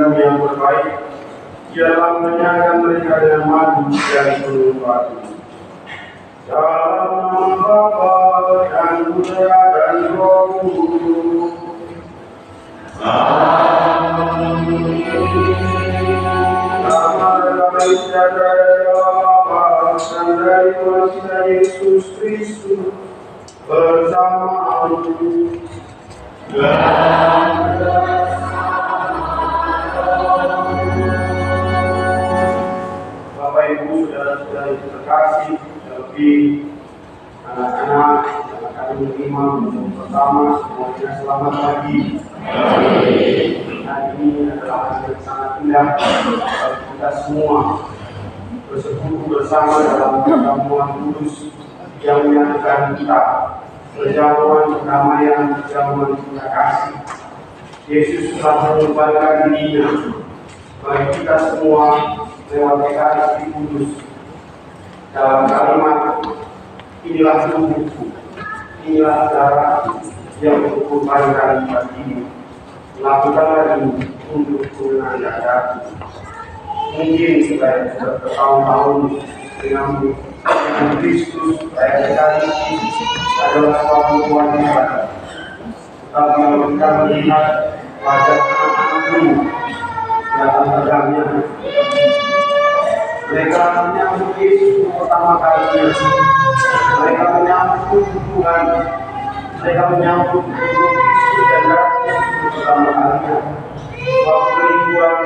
kandung yang terbaik, ialah menyayangi mereka dengan madu dan penuh batu. Dalam nama Bapa dan Putra dan Roh Kudus. Amin. Damai sejahtera Bapa dan dari Tuhan kita Yesus Kristus bersama-sama. Bapak Ibu saudara-saudara yang terkasih, terlebih anak-anak yang akan menerima untuk pertama, semuanya selamat pagi. Hari ini adalah hari yang sangat indah bagi kita semua bersekutu bersama dalam pertemuan kudus yang menyatukan kita, perjamuan kedamaian, perjamuan cinta kasih. Yesus telah mengorbankan dirinya bagi kita semua lewat Ekaristi Kudus. Dalam kalimat, inilah tubuhku, inilah darahku yang kukorbankan bagimu. Lakukanlah ini untuk mengenang darahku. Mungkin sudah bertahun-tahun dengan Kristus, Ekaristi adalah suatu kewajiban. Tapi kalau kita melihat wajah anak-anak ini dalam pedangnya, mereka menyambut Yesus pertama kalinya. Mereka menyambut Tuhan, mereka menyambut Kristus dan Yesus pertama kalinya. Suatu kerinduan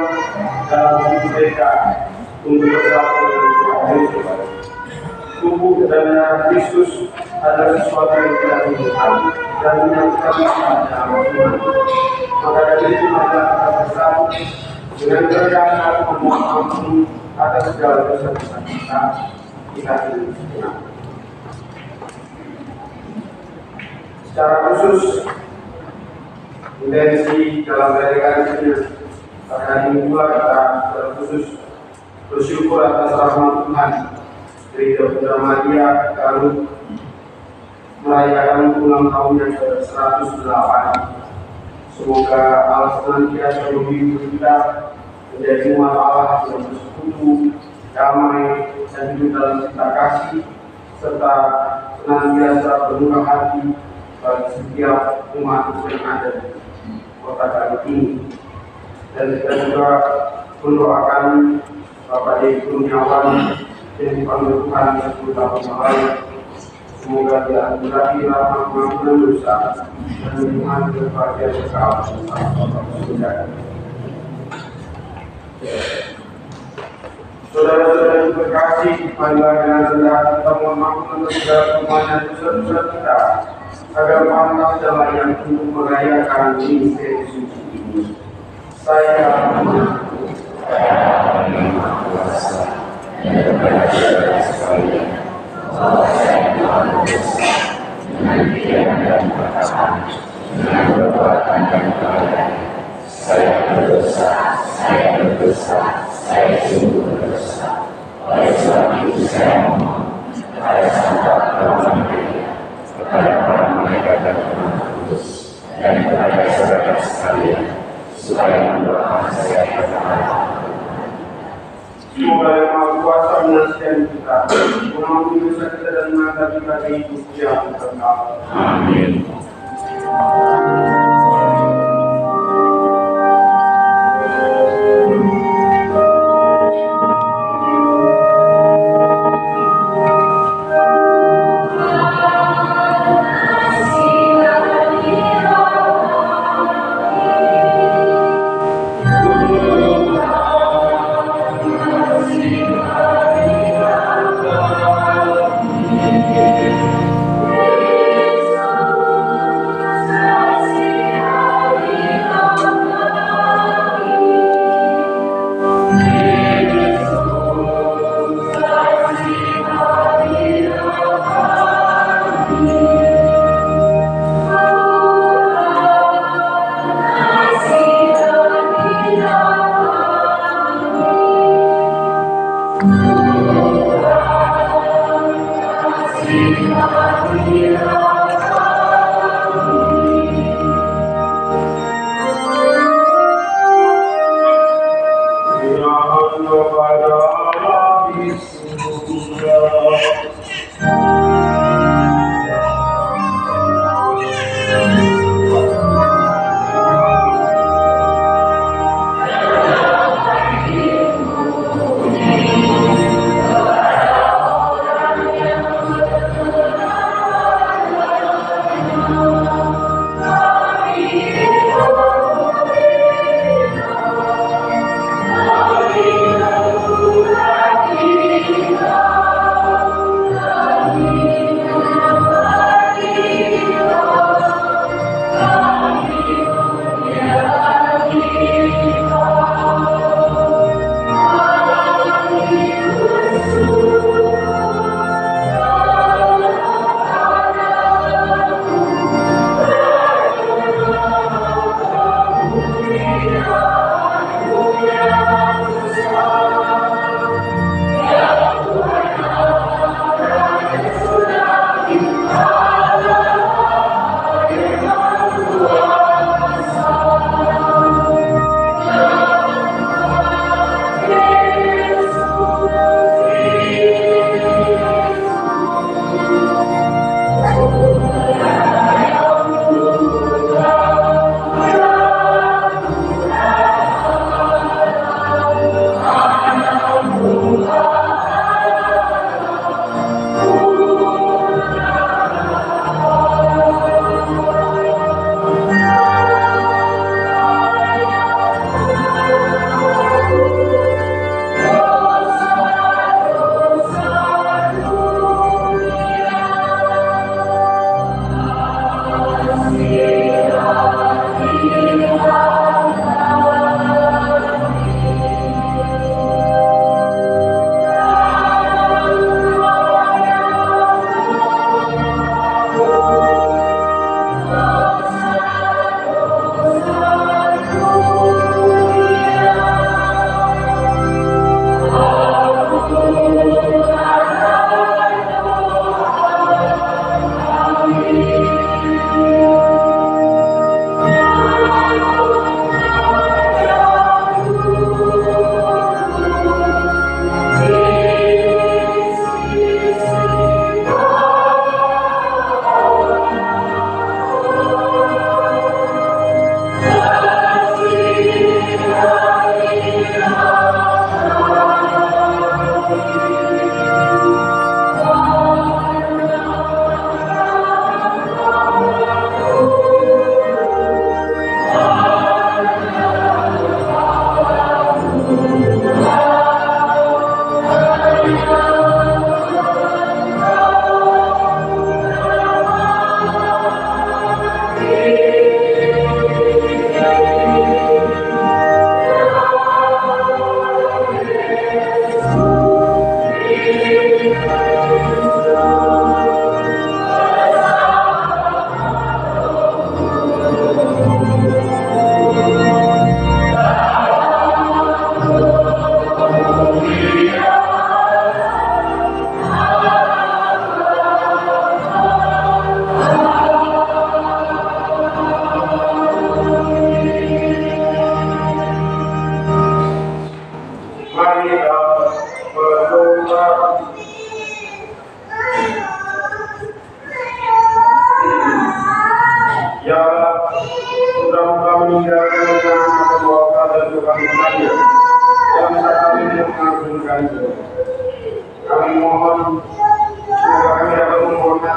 dalam hidup mereka untuk bersatu dengan Tuhan Yesus. Tubuh dan darah Kristus adalah sesuatu yang tidak diinginkan dan menyatukan kita dalam Tuhan. Maka dari itu marilah kita bersatu dengan kerendahan memohon ampun atas segala dosa-dosa kita. Kita ini senang. Secara khusus, intensi dalam Ekaristi pada hari ini pula kita secara khusus bersyukur atas rahmat Tuhan. Gereja Putra Maria Garut merayakan ulang tahun yang ke-108. Semoga Allah senantiasa membimbing kita menjadi umat Allah yang bersekutu, damai, dan hidup dalam cinta kasih, serta senantiasa bermurah hati bagi setiap umat yang ada di kota Garut ini. Dan kita juga mendoakan Bapak Dewi Kurniawan yang dipanggil Tuhan 10 tahun yang lalu. Semoga diampuni rahmat pengampunan dosa dan lindungan kebahagiaan kekal bersama. Saudara-saudara yang terkasih, marilah dengan rendah kita mohon maaf untuk segala kelemahan dosa-dosa kita, agar pantas dan layak untuk merayakan misteri suci ini. Saya mengaku dan berhasil sekalian bahwa saya telah berdosa dengan pikiran dan perkataan, dengan perbuatan dan keadaan. Saya berdosa, saya sungguh berdosa. Oleh sebab itu saya mohon kepada Sang Bapa kepada para malaikat dan Roh Kudus, dan kepada saudara sekalian, supaya mendoakan saya kepada Allah. Semoga Yang Maha Kuasa menasihati kita, mengampuni dosa kita dan mengangkat kita ke hidup yang kekal. Amin.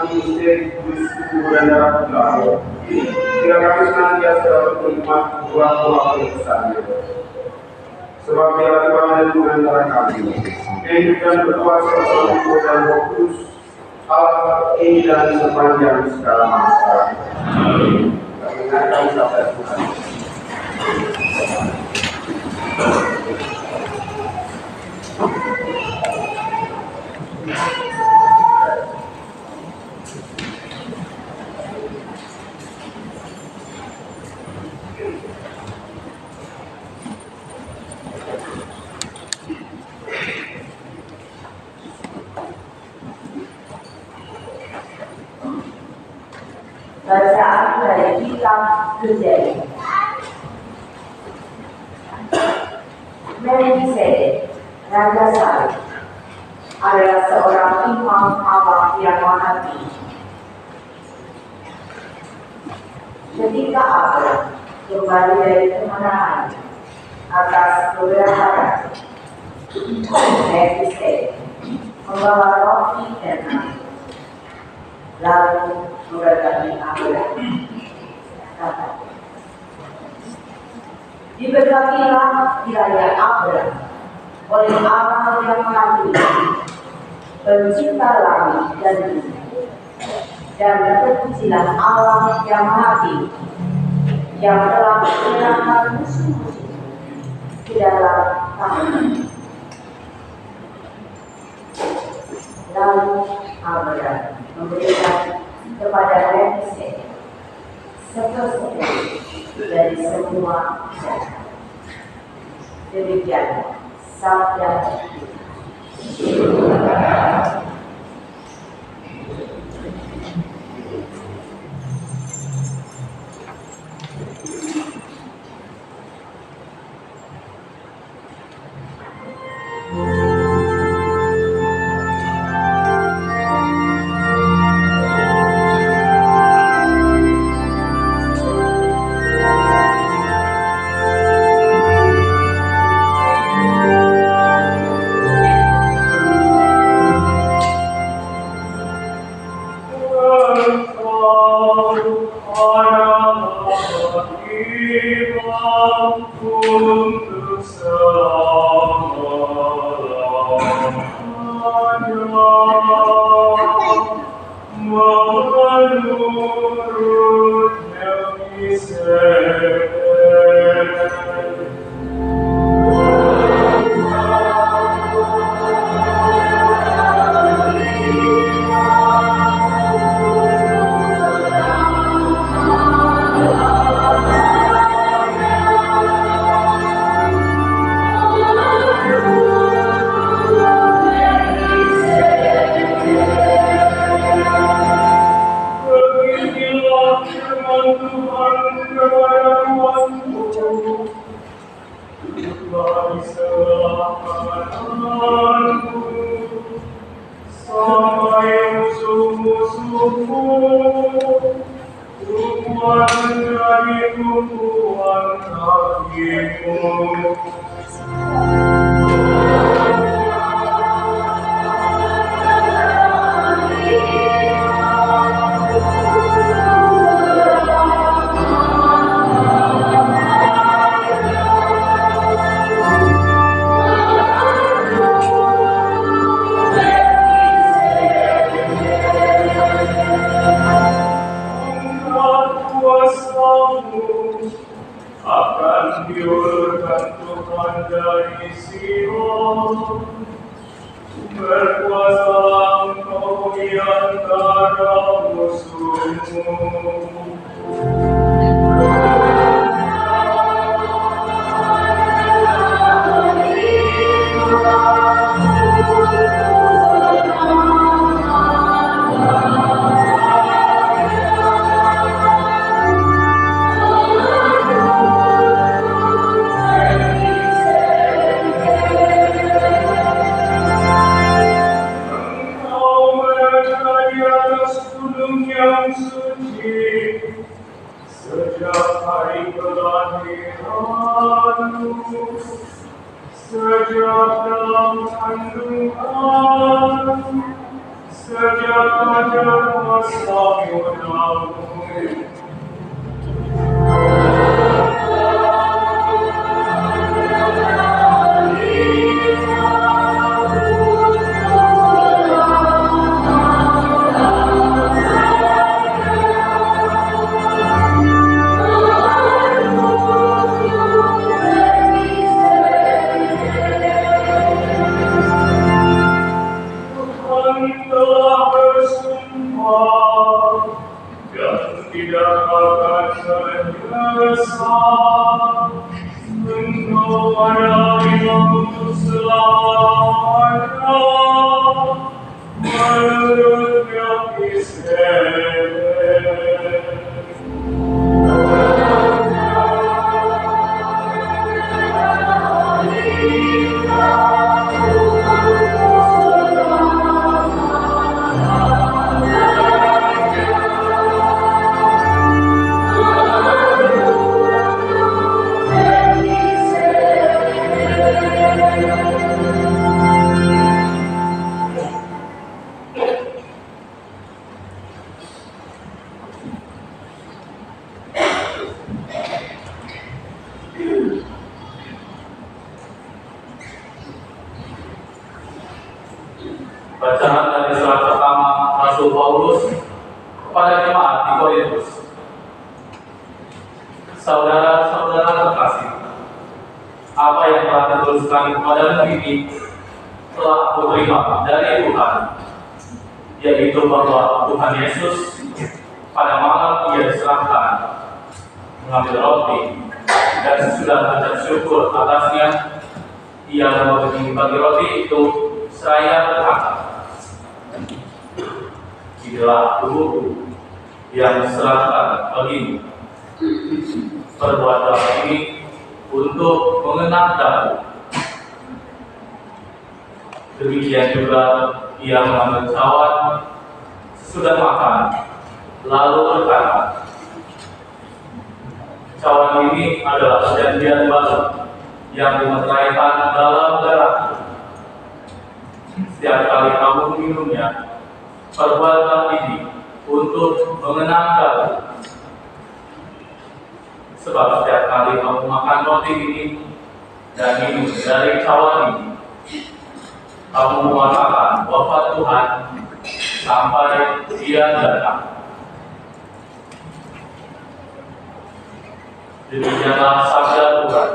menikmati misteri kudus tubuh dan darah Tuhan. Sehingga kami senantiasa dapat menikmati buah-buah kebesarannya. Sebab Dia Tuhan dan mengantara kami, hidup dan berkuasa bersama Roh dan Roh Kudus, Allah ini dan sepanjang segala masa. Kami mendengarkan sabda Tuhan. Bacaan dari kitab Kejadian. Melkisedek, Raja Saleh, adalah seorang imam Allah yang Maha Tinggi. Ketika Abraham kembali dari kemenangan atas beberapa raja, Melkisedek membawa roti dan air, lalu memberkati Abraham. Kata, diberkatilah wilayah Abraham oleh Allah yang Maha Tinggi, Pencipta langit dan bumi, dan terpujilah Allah yang Maha Tinggi, yang telah menyerahkan musuh-musuh ke dalam tangan. Lalu Abraham memberikan kepada Melkisedek sepersepuluh dari semua zakat. Demikian sabda Bacaan dari surat pertama Rasul Paulus kepada jemaat di Korintus. Saudara-saudara terkasih, apa yang telah dituliskan kepada ini telah aku terima dari Tuhan, yaitu bahwa Tuhan Yesus pada malam Ia diserahkan mengambil roti dan sesudah mengucap syukur atasnya, Ia membagi roti itu seraya berkata, "Inilah tubuhku yang diserahkan bagimu. Perbuatlah ini untuk mengenang aku." Demikian juga Ia mengambil cawan sesudah makan, lalu berkata, "Cawan ini adalah perjanjian baru yang dimeteraikan dalam darahku. Setiap kali kamu minumnya, perbuatlah ini untuk mengenang aku. Sebab setiap kali kamu makan roti ini dan minum dari cawan ini, kamu mengatakan wafat Tuhan sampai Dia datang." Demikianlah sabda Tuhan.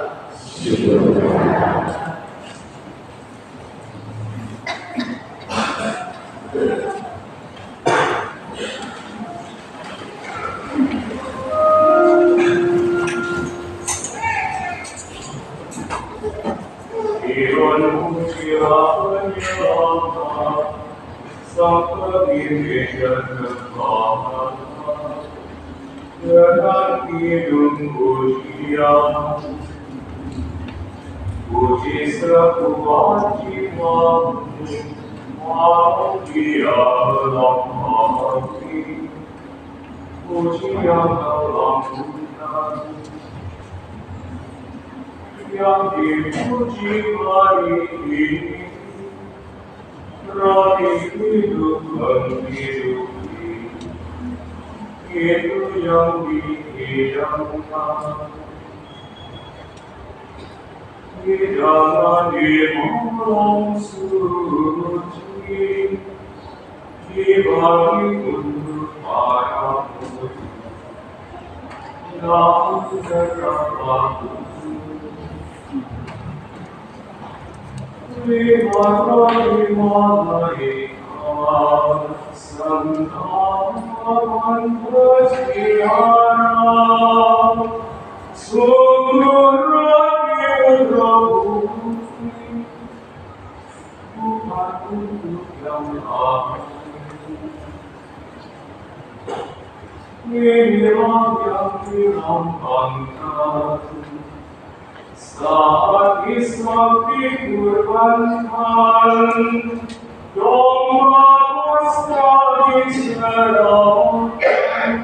Puji sekuat jiwamu, mau Dia melangkah. Puji yang dalam bulan, yang dipuji hari ini, roti hidup menghidupi, itu yang dihidangkan. Hidangan di malam suci, dibagi untuk para murid. Namun terdapat lima malaikat sentaman bersiara, sungguh roti berabudi, bukan untuk yang lain. Inilah yang dilambangkan saat Islam dikurbankan, domba Paskah diserahkan,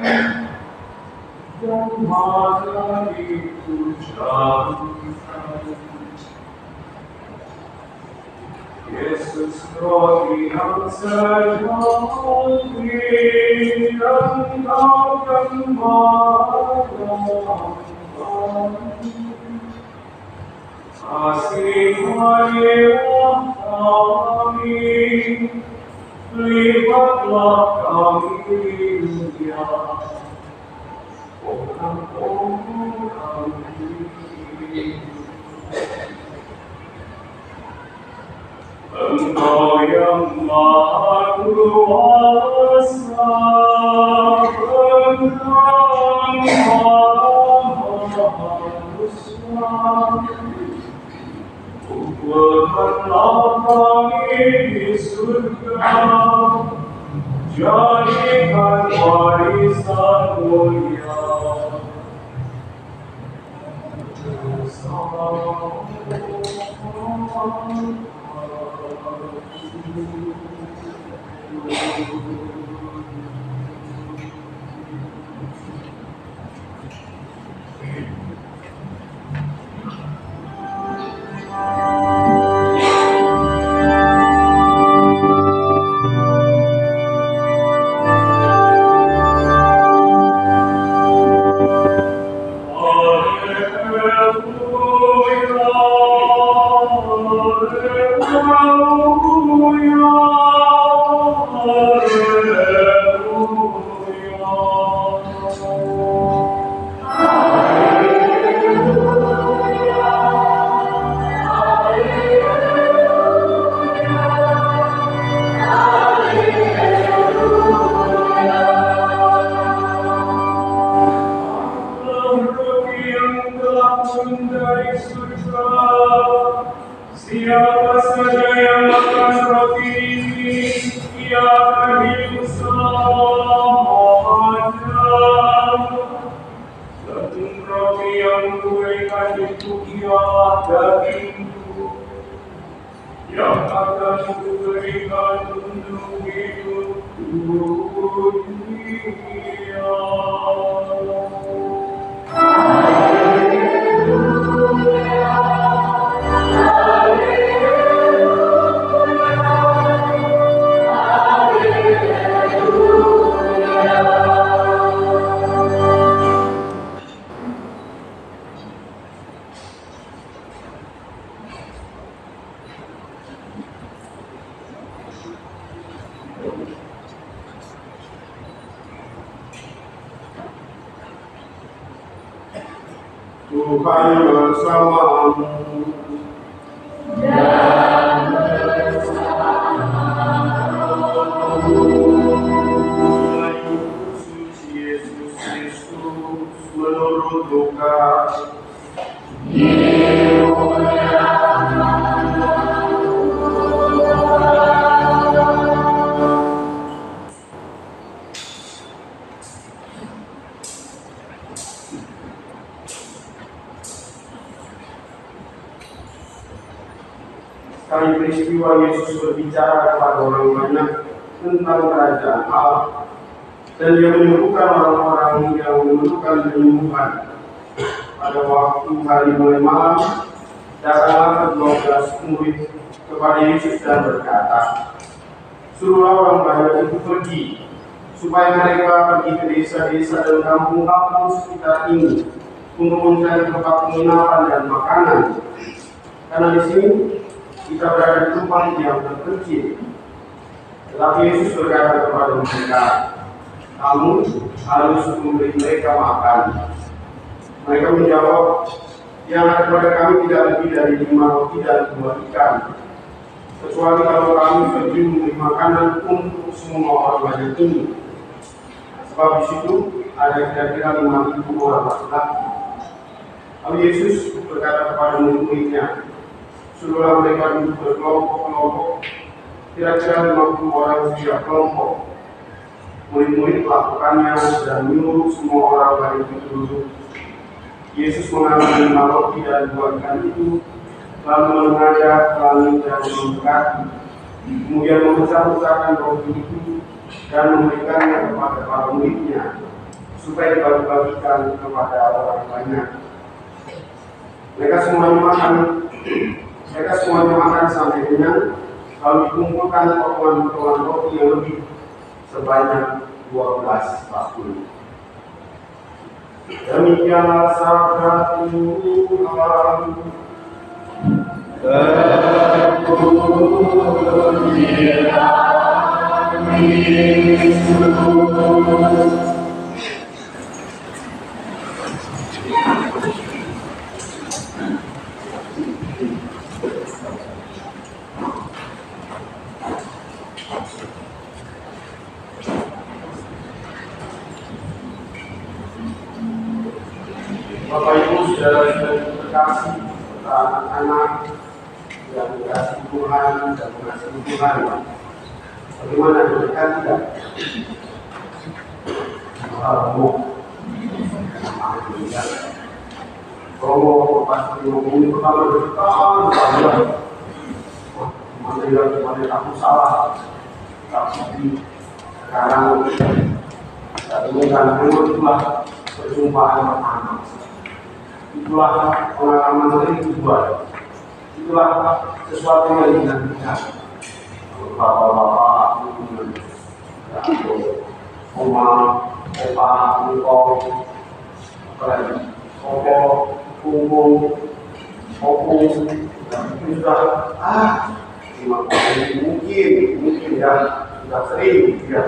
dan mata diucapkan. Yesus roti yang sejati yang kau kembangkan. Kasih Maria kami, libatlah kami dia, orang-orang kami. Engkau yang Maha Kuasa, Engkau Maha Besar. Kuatkanlah kami di surga, jadikan warisan mulia. Siapa saja yang makan roti ini, ia akan hidup selamanya. Dan roti yang kuberikan itu ialah dagingku, yang akan kuberikan untuk hidup dunia. Tuhan bersamamu. Suci Yesus Kristus menurut Lukas. Sekali peristiwa Yesus berbicara kepada orang banyak tentang kerajaan Allah, dan dia menyembuhkan orang-orang yang memerlukan penyembuhan. Pada waktu hari mulai malam, datanglah ke-12 murid kepada Yesus dan berkata, "Suruhlah orang banyak itu pergi, supaya mereka pergi ke desa-desa dan kampung-kampung sekitar ini untuk mencari tempat penginapan dan makanan, karena di sini kita berada di tempat yang terpencil." Tetapi Yesus berkata kepada mereka, "Kamu harus memberi mereka makan." Mereka menjawab, "Yang ada pada kami tidak lebih dari 5 roti dan 2 ikan, kecuali kalau kami pergi memberi makanan untuk semua orang banyak ini." Sebab di situ ada kira-kira 5.000 orang laki-laki. Lalu Yesus berkata kepada murid-muridnya, "Suruhlah mereka duduk berkelompok-kelompok, kira-kira 50 orang setiap kelompok." Murid-murid melakukannya dan menyuruh semua orang banyak itu duduk. Yesus mengambil 5 roti dan 2 ikan itu, lalu menghadap ke langit dan memberkati, kemudian memecah-pecahkan roti itu dan memberikannya kepada para muridnya, supaya dibagi-bagikan kepada orang banyak. Mereka semuanya makan sampai kenyang, lalu dikumpulkan potongan-potongan roti yang lebih sebanyak 12 bakul. Demikianlah sabda Tuhan. Bapak Ibu saudara-saudari terkasih, anak-anak yang dikasih Tuhan dan mengasihi Tuhan, bagaimana mereka tidak? Romo pas ngomongin pertama bertahan, mana aku salah, tapi sekarang saya temukan memang itulah perjumpaan pertama. Itulah pengalaman dari kedua. Itulah sesuatu yang dinantikan. Bapak-bapak, oma, opa, engkau, apalagi opo, kumpul, opung, dan itu sudah mungkin ya sudah sering ya.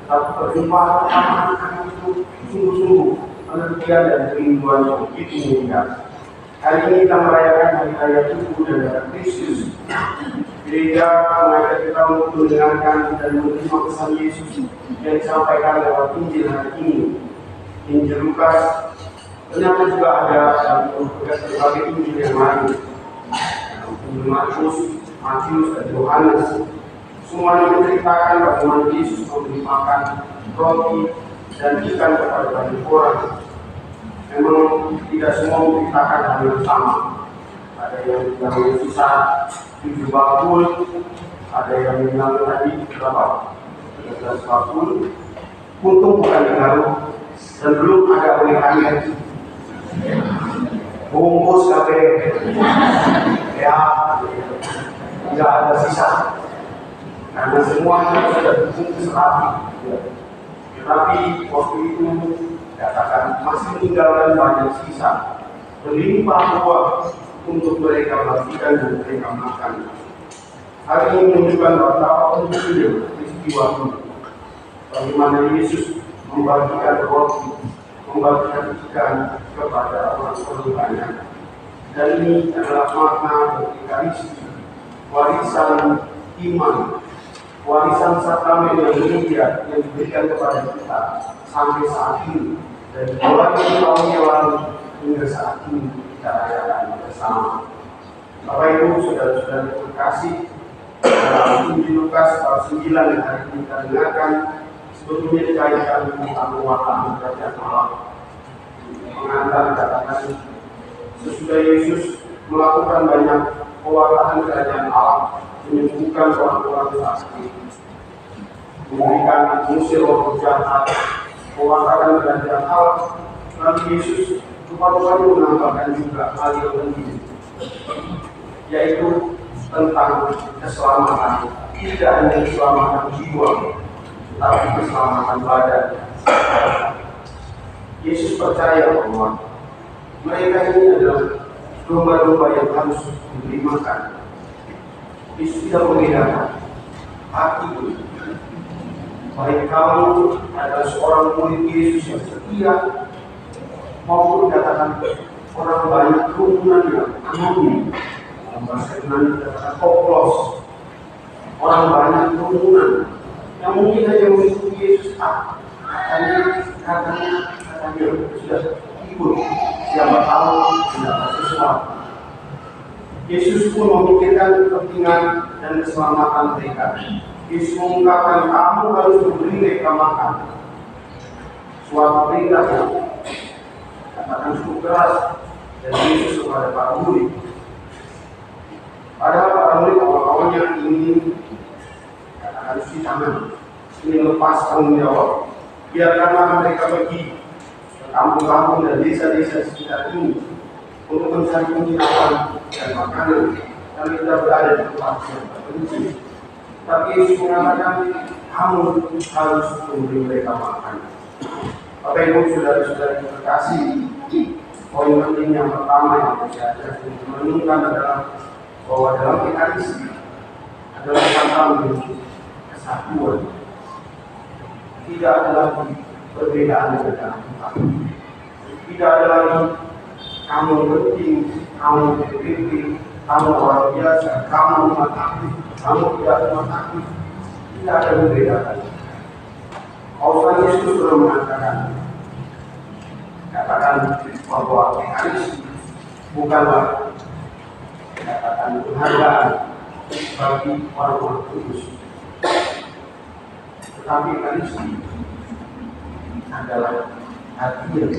Tapi perjumpaan pertama itu sungguh-sungguh pengertian dan kerinduan yang begitu mulia. Hari ini kita merayakan hari raya tubuh dan darah Kristus. Gereja mengajak kita untuk mendengarkan dan menerima pesan Yesus yang disampaikan lewat Injil hari ini. Injil Lukas, ternyata juga ada dalam berbagai Injil yang lain. Injil Markus, Matius, dan Yohanes. Semuanya menceritakan bagaimana Yesus memberi makan roti dan ikan kepada banyak orang. Memang tidak semua menceritakan hal yang sama. Ada yang bilang sisa 7 bakul, ada yang bilang tadi berapa? 13 bakul. Untung bukan digaruh dan belum ada oleh kalian. Bungkus kabeh, ya, tidak ada sisa. Karena semuanya sudah dibungkus rapi. Tetapi waktu itu katakan masih meninggalkan banyak sisa, berlimpah ruah untuk mereka bagikan dan mereka makan. Hari ini menunjukkan betapa pentingnya peristiwa ini. Bagaimana Yesus membagikan roti, membagikan ikan kepada orang-orang banyak. Dan ini adalah makna Ekaristi, warisan iman, warisan sakramen yang mulia yang diberikan kepada kita sampai saat ini. Dan mulai tahun yang lalu hingga saat ini kita rayakan bersama. Bapak Ibu, saudara-saudara terkasih, dalam Injil Lukas bab 9 yang hari ini kita dengarkan sebetulnya dikaitkan tentang pewartaan kerajaan Allah. Pengantar katakan sesudah Yesus melakukan banyak pewartaan kerajaan Allah, menyembuhkan orang-orang sakit, memberikan mengusir roh jahat, pewartaan kerajaan Allah, lalu Yesus rupa-rupanya menambahkan juga hal yang penting, yaitu tentang keselamatan, tidak hanya keselamatan jiwa, tapi keselamatan badan. Yesus percaya bahwa mereka ini adalah domba-domba yang harus diberi makan. Yesus tidak membedakan hati itu. Baik kamu adalah seorang murid Yesus yang setia, maupun dikatakan orang banyak kerumunan yang anonim. Dalam bahasa Yunani dikatakan koplos. Orang banyak kerumunan yang mungkin hanya mengikuti Yesus. Katanya sudah ikut. Siapa tahu tidak sesuatu. Yesus pun memikirkan kepentingan dan keselamatan mereka. Yesus mengungkapkan kamu harus memberi mereka makan. Suatu perintah yang katakan cukup keras dan Yesus kepada para murid. Padahal para murid awal-awalnya ingin katakan cuci tangan, ingin lepas tanggung jawab. Biarkanlah mereka pergi ke kampung-kampung dan desa-desa sekitar ini untuk mencari penginapan dan makanan, dan kita berada di tempat yang terpencil. Tapi Yesus mengatakan kamu harus memberi mereka makan. Bapak Ibu saudara-saudara yang terkasih, poin penting yang pertama yang saya merenungkan adalah bahwa dalam Ekaristi adalah kata menuju kesatuan. Tidak ada lagi perbedaan dengan Tuhan. Tidak ada lagi kamu penting, kamu penting, kamu orang biasa, kamu umat aktif, kamu tidak umat aktif. Tidak ada perbedaan. Paulus Yesus sudah mengatakan, katakan bahwa Ekaristi bukanlah katakan penghargaan bagi orang-orang kudus, tetapi Ekaristi adalah hadiah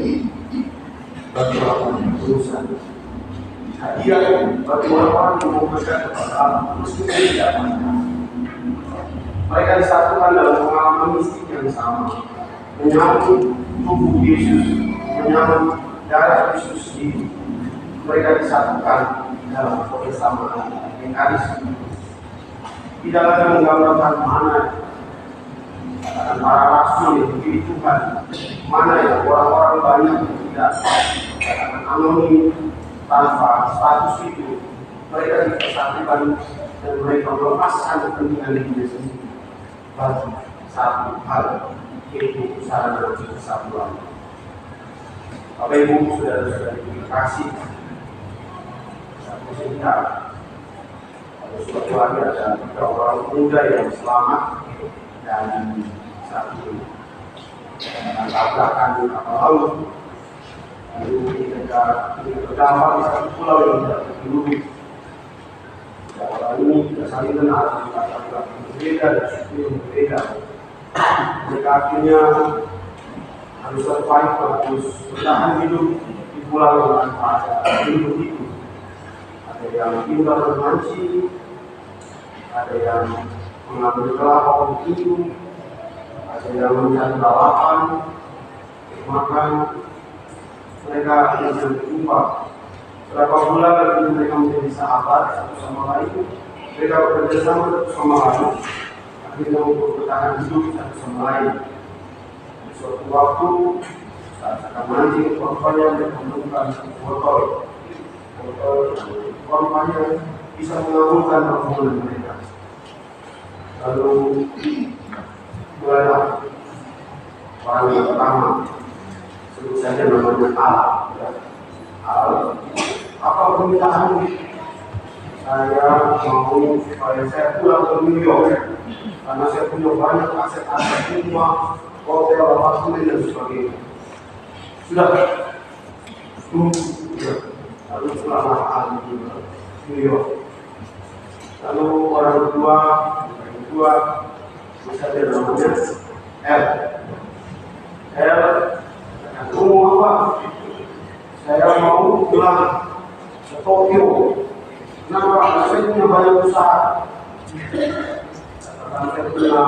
bagi orang-orang kudusan, hadiah bagi orang-orang yang memberikan kepada Allah meskipun tidak pernah. Mereka disatukan dalam pengalaman mistik yang sama, menyambut tubuh Yesus, menyambut darah Yesus sendiri. Mereka disatukan dalam kebersamaan Ekaristi. Tidak lagi menggambarkan mana para rasul yang dipilih Tuhan, mana yang orang-orang banyak yang tidak anonim tanpa status itu. Mereka disatukan dan mereka melepaskan kepentingan dirinya sendiri bagi satu hal, yaitu sarana kesatuan. Bapak Ibu saudara-saudara yang terkasih, satu cerita pada suatu hari ada 3 orang muda yang selamat dari satu tabrakan kapal laut. Lalu mereka berdampak di satu pulau yang tidak terlalu. Orang ini tidak saling kenal, latar berbeda dan suku yang berbeda. Mereka akhirnya harus survive, harus bertahan hidup di pulau yang tanpa ada hidup itu. Ada yang pintar bermancing, ada yang mengambil kelapa untuk minum, ada yang mencari lalapan, makan. Mereka akhirnya berjumpa. Berapa bulan lagi mereka menjadi sahabat satu sama lain. Mereka bekerja sama satu sama lain. Akhirnya untuk bertahan hidup satu sama lain. Di suatu waktu saat akan mancing, korbannya mereka menemukan botol. Korbannya bisa mengabulkan permohonan mereka. Lalu mulailah orang yang pertama, sebut saja namanya Al. Apa permintaanmu? Saya mau supaya saya pulang ke New York karena saya punya banyak aset-aset rumah, hotel, apartemen dan sebagainya. Sudah. Lalu pulanglah Al di New York. Lalu orang kedua, misalnya namanya L. Kamu mau apa? Saya mau pulang ke Tokyo. Kenapa? Saya punya banyak usaha. Saya punya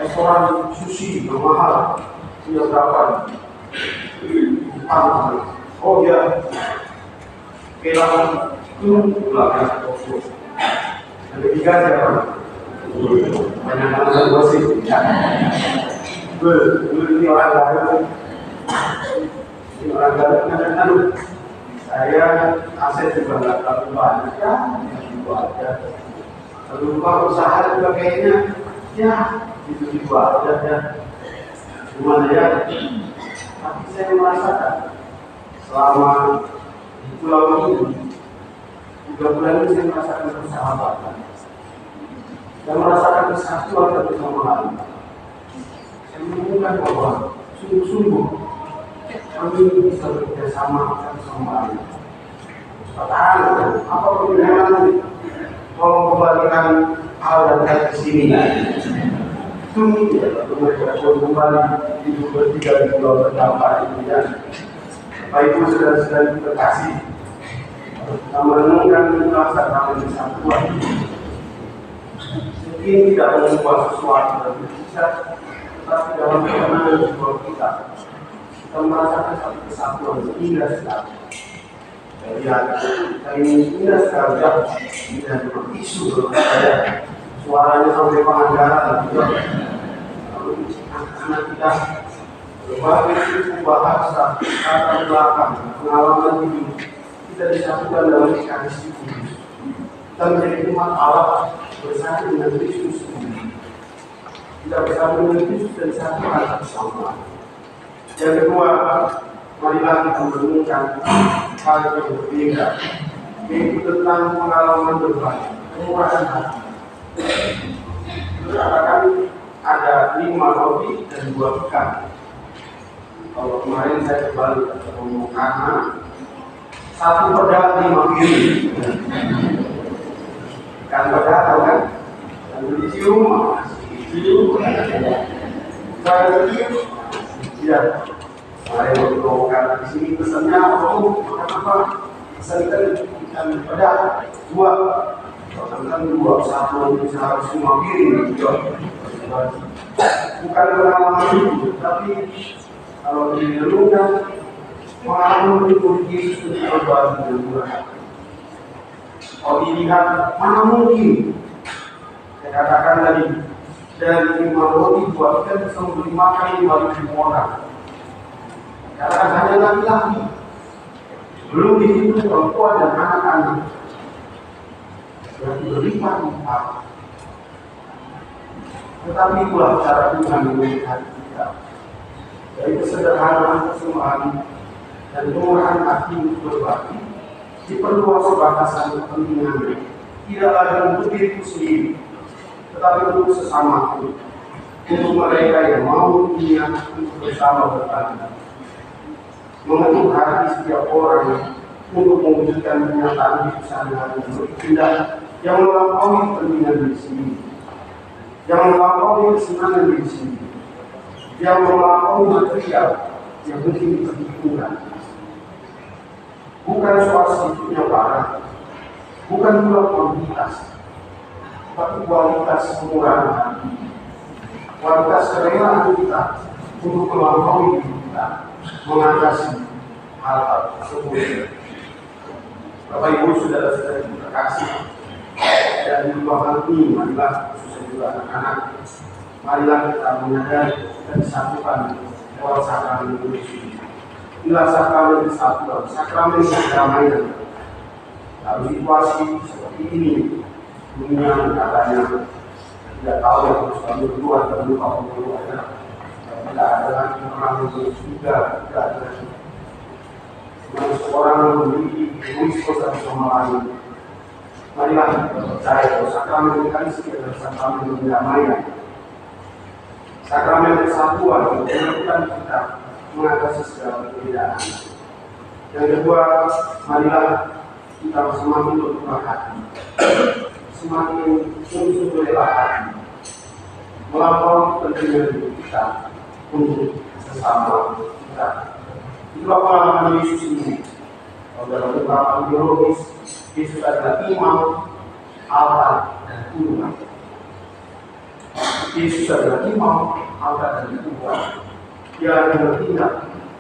restoran sushi yang mahal. Punya berapa? Oh ya, pulang ke Tokyo. Yang ketiga siapa? Banyak anak gosip. Ini orang lain. Orang kadang-kadang saya aset juga nggak terlalu banyak ya, itu aja. Lalu usaha juga kayaknya ya itu aja ya. Cuma ya, tapi saya merasakan selama di pulau ini 3 bulan ini saya merasakan persahabatan dan merasakan kesatuan satu sama lain. Saya menemukan bahwa sungguh-sungguh kami bisa bekerja sama satu sama lain. Sekarang, apa perbedaan? Tolong kembalikan hal dan kait ke sini. Itu ya, mereka kembali hidup bertiga di pulau terdampak ini ya. Bapak Ibu saudara-saudara terkasih, kita merenungkan rasa kami kesatuan. Mungkin tidak mengubah sesuatu dari kita, tetapi dalam perjalanan jiwa kita merasakan satu kesatuan indah sekali. Lihat, saya ini indah sekali ya. Tidak cuma isu saya suaranya sampai Pangandaran juga. Lalu anak kita berbagai suku bahasa, latar belakang, pengalaman hidup kita disatukan dalam Ekaristi Kudus. Kita menjadi umat Allah bersatu dengan Kristus. Kita bersatu dengan Kristus dan satu hati sama. Yang kedua, marilah kita merenungkan hal yang berbeda, yaitu tentang pengalaman berbagi, kemurahan hati. Katakan ada 5 roti dan 2 ikan. Kalau kemarin saya kembali ngomong karena 1 pedang 5 piring. Ikan pedang tahu kan? Dan dicium, saya dicium, ya. Saya berdoakan di sini pesannya apa? Pesankan ikan pedang 2. Pesankan 2, 1 bisa harus 5 piring. Bukan pengalaman itu, tapi kalau direnungkan pengalaman itu Yesus berbagi dengan Tuhan. Kalau dilihat mana mungkin, saya katakan tadi dari 5 roti 2 ikan bisa memberi makan 5.000 orang. Karena hanya laki-laki, belum dihitung perempuan dan anak-anak. Berarti berlimpah-limpah. Tetapi itulah cara Tuhan melihat kita. Dari kesederhanaan, kesembahan, dan kemurahan hati untuk berbagi, diperluas batasan kepentingan. Tidak lagi untuk diriku sendiri, tetapi untuk sesama, untuk mereka yang mau niat untuk bersama berbagi. Mengetuk hati setiap orang untuk mewujudkan kenyataan hidup sehari-hari berpindah yang melampaui kepentingan diri sendiri, yang melampaui kesenangan diri sendiri, yang melampaui material yang mungkin diperhitungkan. Bukan soal sedikitnya barang, bukan pula kuantitas, tapi kualitas kemurahan hati, kualitas kerelaan kita untuk melampaui diri kita, mengatasi hal-hal tersebut. Bapak Ibu saudara-saudara yang terkasih, dan di ruangan ini marilah khususnya juga anak-anak, marilah kita menyadari dan disatukan lewat sakramen kudus ini. Inilah sakramen kesatuan, sakramen kedamaian. Dalam situasi seperti ini, dunia katanya tidak tahu yang harus kami keluar dan lupa keluarnya. Tidak ada lagi orang yang juga tidak ada lagi. Seorang yang memiliki egoisme satu sama lain. Marilah kita percaya bahwa sakramen Ekaristi adalah sakramen kedamaian, sakramen kesatuan yang menentukan kita mengatasi segala perbedaan. Yang kedua, marilah kita semakin berubah hati, semakin sungguh rela hati, melampaui kepentingan hidup kita untuk sesama kita. Itulah pengalaman Yesus ini. Kalau dalam ungkapan biologis, Yesus adalah imam, altar, dan Tuhan. Yesus adalah imam, altar, dan Tuhan. Dia akan bertindak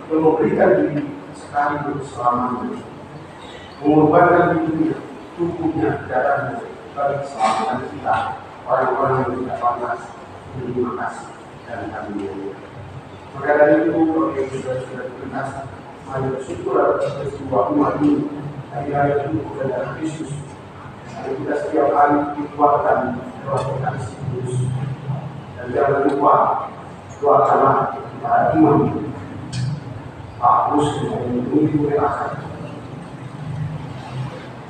dan memberikan diri sekali untuk selamanya, mengorbankan dirinya, tubuhnya, darahnya bagi keselamatan kita, orang-orang yang tidak pantas. Terima kasih dan kami mulia. Maka dari itu, kalau yang sudah berkasih, mari bersyukur atas peristiwa umat ini dari hari itu kepada Kristus. Mari kita setiap hari dikuatkan lewat Ekaristi Kudus. Dan jangan lupa doakanlah para imam, Pak Muslim yang menunggu relasi.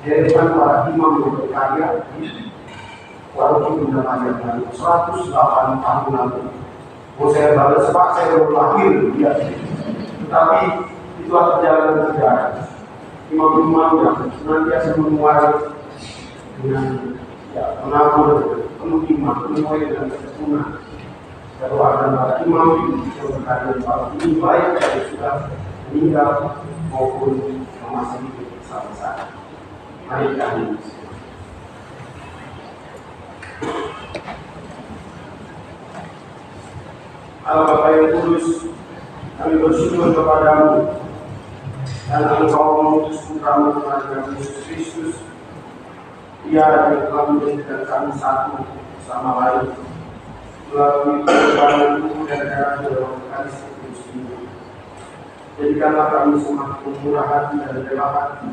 Dari para imam yang berkarya, walaupun sudah panjang lalu 108 tahun lalu. Oh, saya balas Pak, saya baru lahir, ya. Tetapi itulah perjalanan sejarah. Imam-imam yang senantiasa menuai dengan menabur penuh iman, menuai dengan kesempurnaan. Kalau ada para imam yang berkarya para ini baik yang sudah meninggal maupun yang masih hidup bersama-sama. Mari kami Allah Bapa yang kudus, kami bersyukur kepadamu dan Engkau mengutus putramu Tuhan Yesus Kristus. Dia yang telah menjadikan kami satu sama lain melalui perubahan tubuh dan darah dalam Kristus. Jadikanlah kami semakin murah hati dan rela hati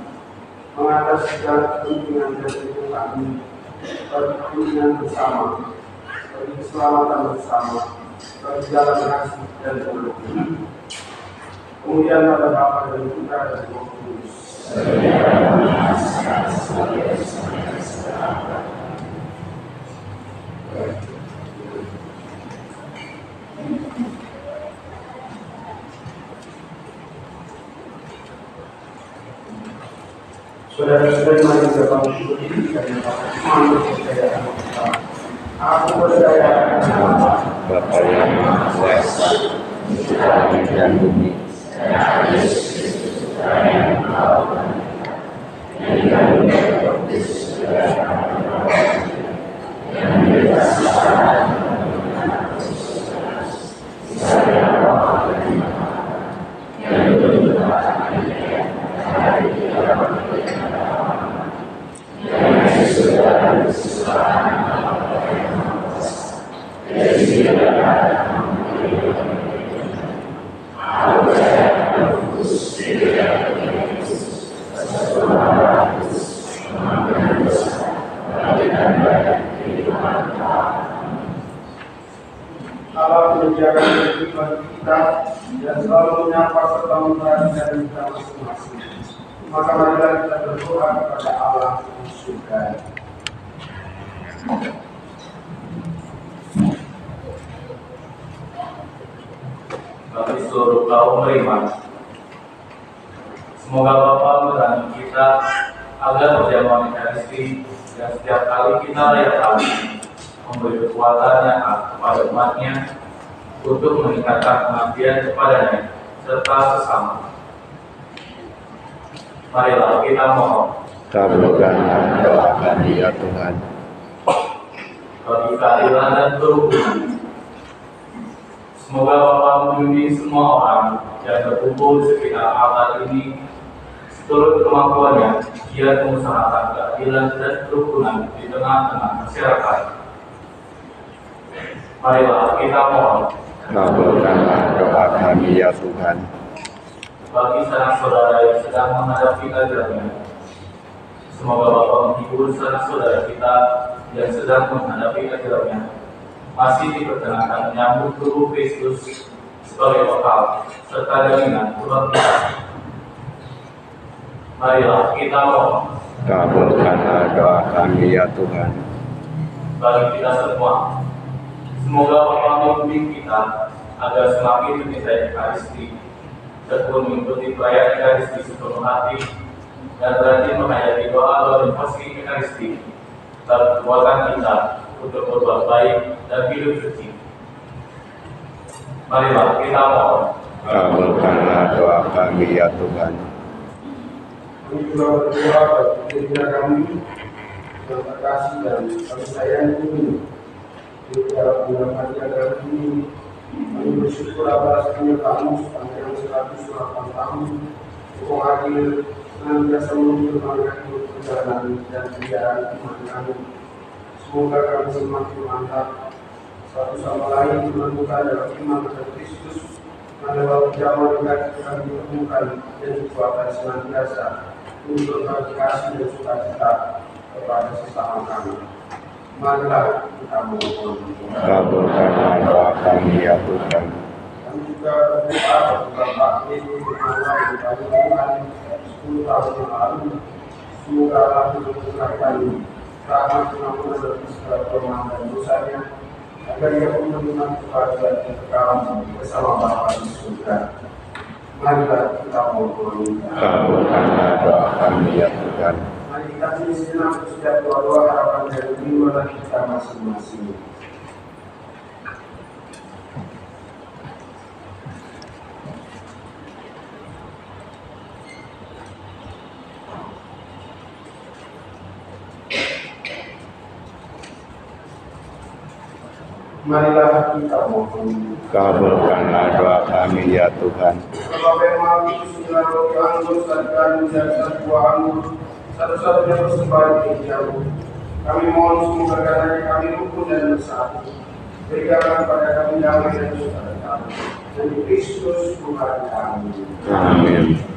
mengatasi segala kepentingan dan hidup kami bagi kepentingan bersama, bagi keselamatan bersama, bagi jalan kasih dan kemenangan. Kemudian pada Bapa dan Putra dan Roh Kudus. Saudara-saudari, mari kita bersyukur karena Tuhan percaya kita. Aku percaya Bapa yang Maha Kuasa, langit dan bumi, Allah menyediakan kehidupan kita dan selalu menyapa serta memperhatikan kita masing-masing. Maka marilah kita berdoa kepada Allah di surga. Bagi seluruh kaum beriman, semoga Bapa memberkati kita agar perjamuan Ekaristi dan setiap kali kita rayakan memberi kekuatan yang kepada umatnya untuk meningkatkan pengabdian kepadanya serta sesama. Marilah kita mohon. kabulkanlah doa kami ya Tuhan. Bagi keadilan dan kerukunan, semoga Bapa membimbing semua orang yang berkumpul di sekitar altar ini seturut kemampuannya giat mengusahakan keadilan dan kerukunan di tengah-tengah masyarakat. Marilah kita mohon. Kabulkanlah doa kami ya Tuhan. Bagi sanak saudara yang sedang menghadapi keadaannya, semoga Bapa menghibur sanak saudara kita yang sedang menghadapi keadaannya, masih diperkenankan menyambut tubuh Kristus sebagai bekal serta jaminan kebangkitan. Marilah kita mohon. Kabulkanlah doa kami ya Tuhan. Bagi kita semua, semoga Bapa membimbing kita agar semakin mencintai Ekaristi, tekun mengikuti perayaan Ekaristi sepenuh hati, dan berani menghayati doa dan pasti Ekaristi dalam kekuatan kita untuk berbuat baik dan hidup suci. Marilah kita mohon. Kabulkanlah doa kami ya Tuhan. Kami juga berdoa bagi diri kami yang terkasih dan kami sayang ini. Di dalam bulan hati agar ini, kami bersyukur atas penyertaanmu sepanjang 108 tahun. Engkau adil senantiasa menyempurnakan hidup perjalanan dan kebiayaan iman kami. Semoga kami semakin mantap satu sama lain menemukan dalam iman kepada Kristus, adalah zaman yang kami temukan dan kekuatan senantiasa untuk kasih dan sukacita kepada sesama kami. Marilah kita mohon. Kabulkanlah doa kami ya Tuhan. Kami juga berdoa bagi Bapak Ibu Kepala yang Tuhan 10 tahun yang lalu. Semoga Allah memberkati rahmat pengampunan dan segala kelemahan dan dosanya, agar ia pun menerima kebahagiaan yang kekal bersama Bapa di surga. Marilah kita mohon. Kabulkanlah doa kami ya Tuhan. Mari kita sejenak setiap doa-doa harapan dari iman kita masing-masing. Marilah kita mohon. Kabulkanlah doa kami ya Tuhan. Sebab memang itu sembilan roti anggur dan menjadi sebuah anggur satu-satunya persembahan yang jauh. Kami mohon semoga karena kami rukun dan bersatu. Berikan kepada kami damai dan sejahtera. Demi Kristus Tuhan kami. Amin.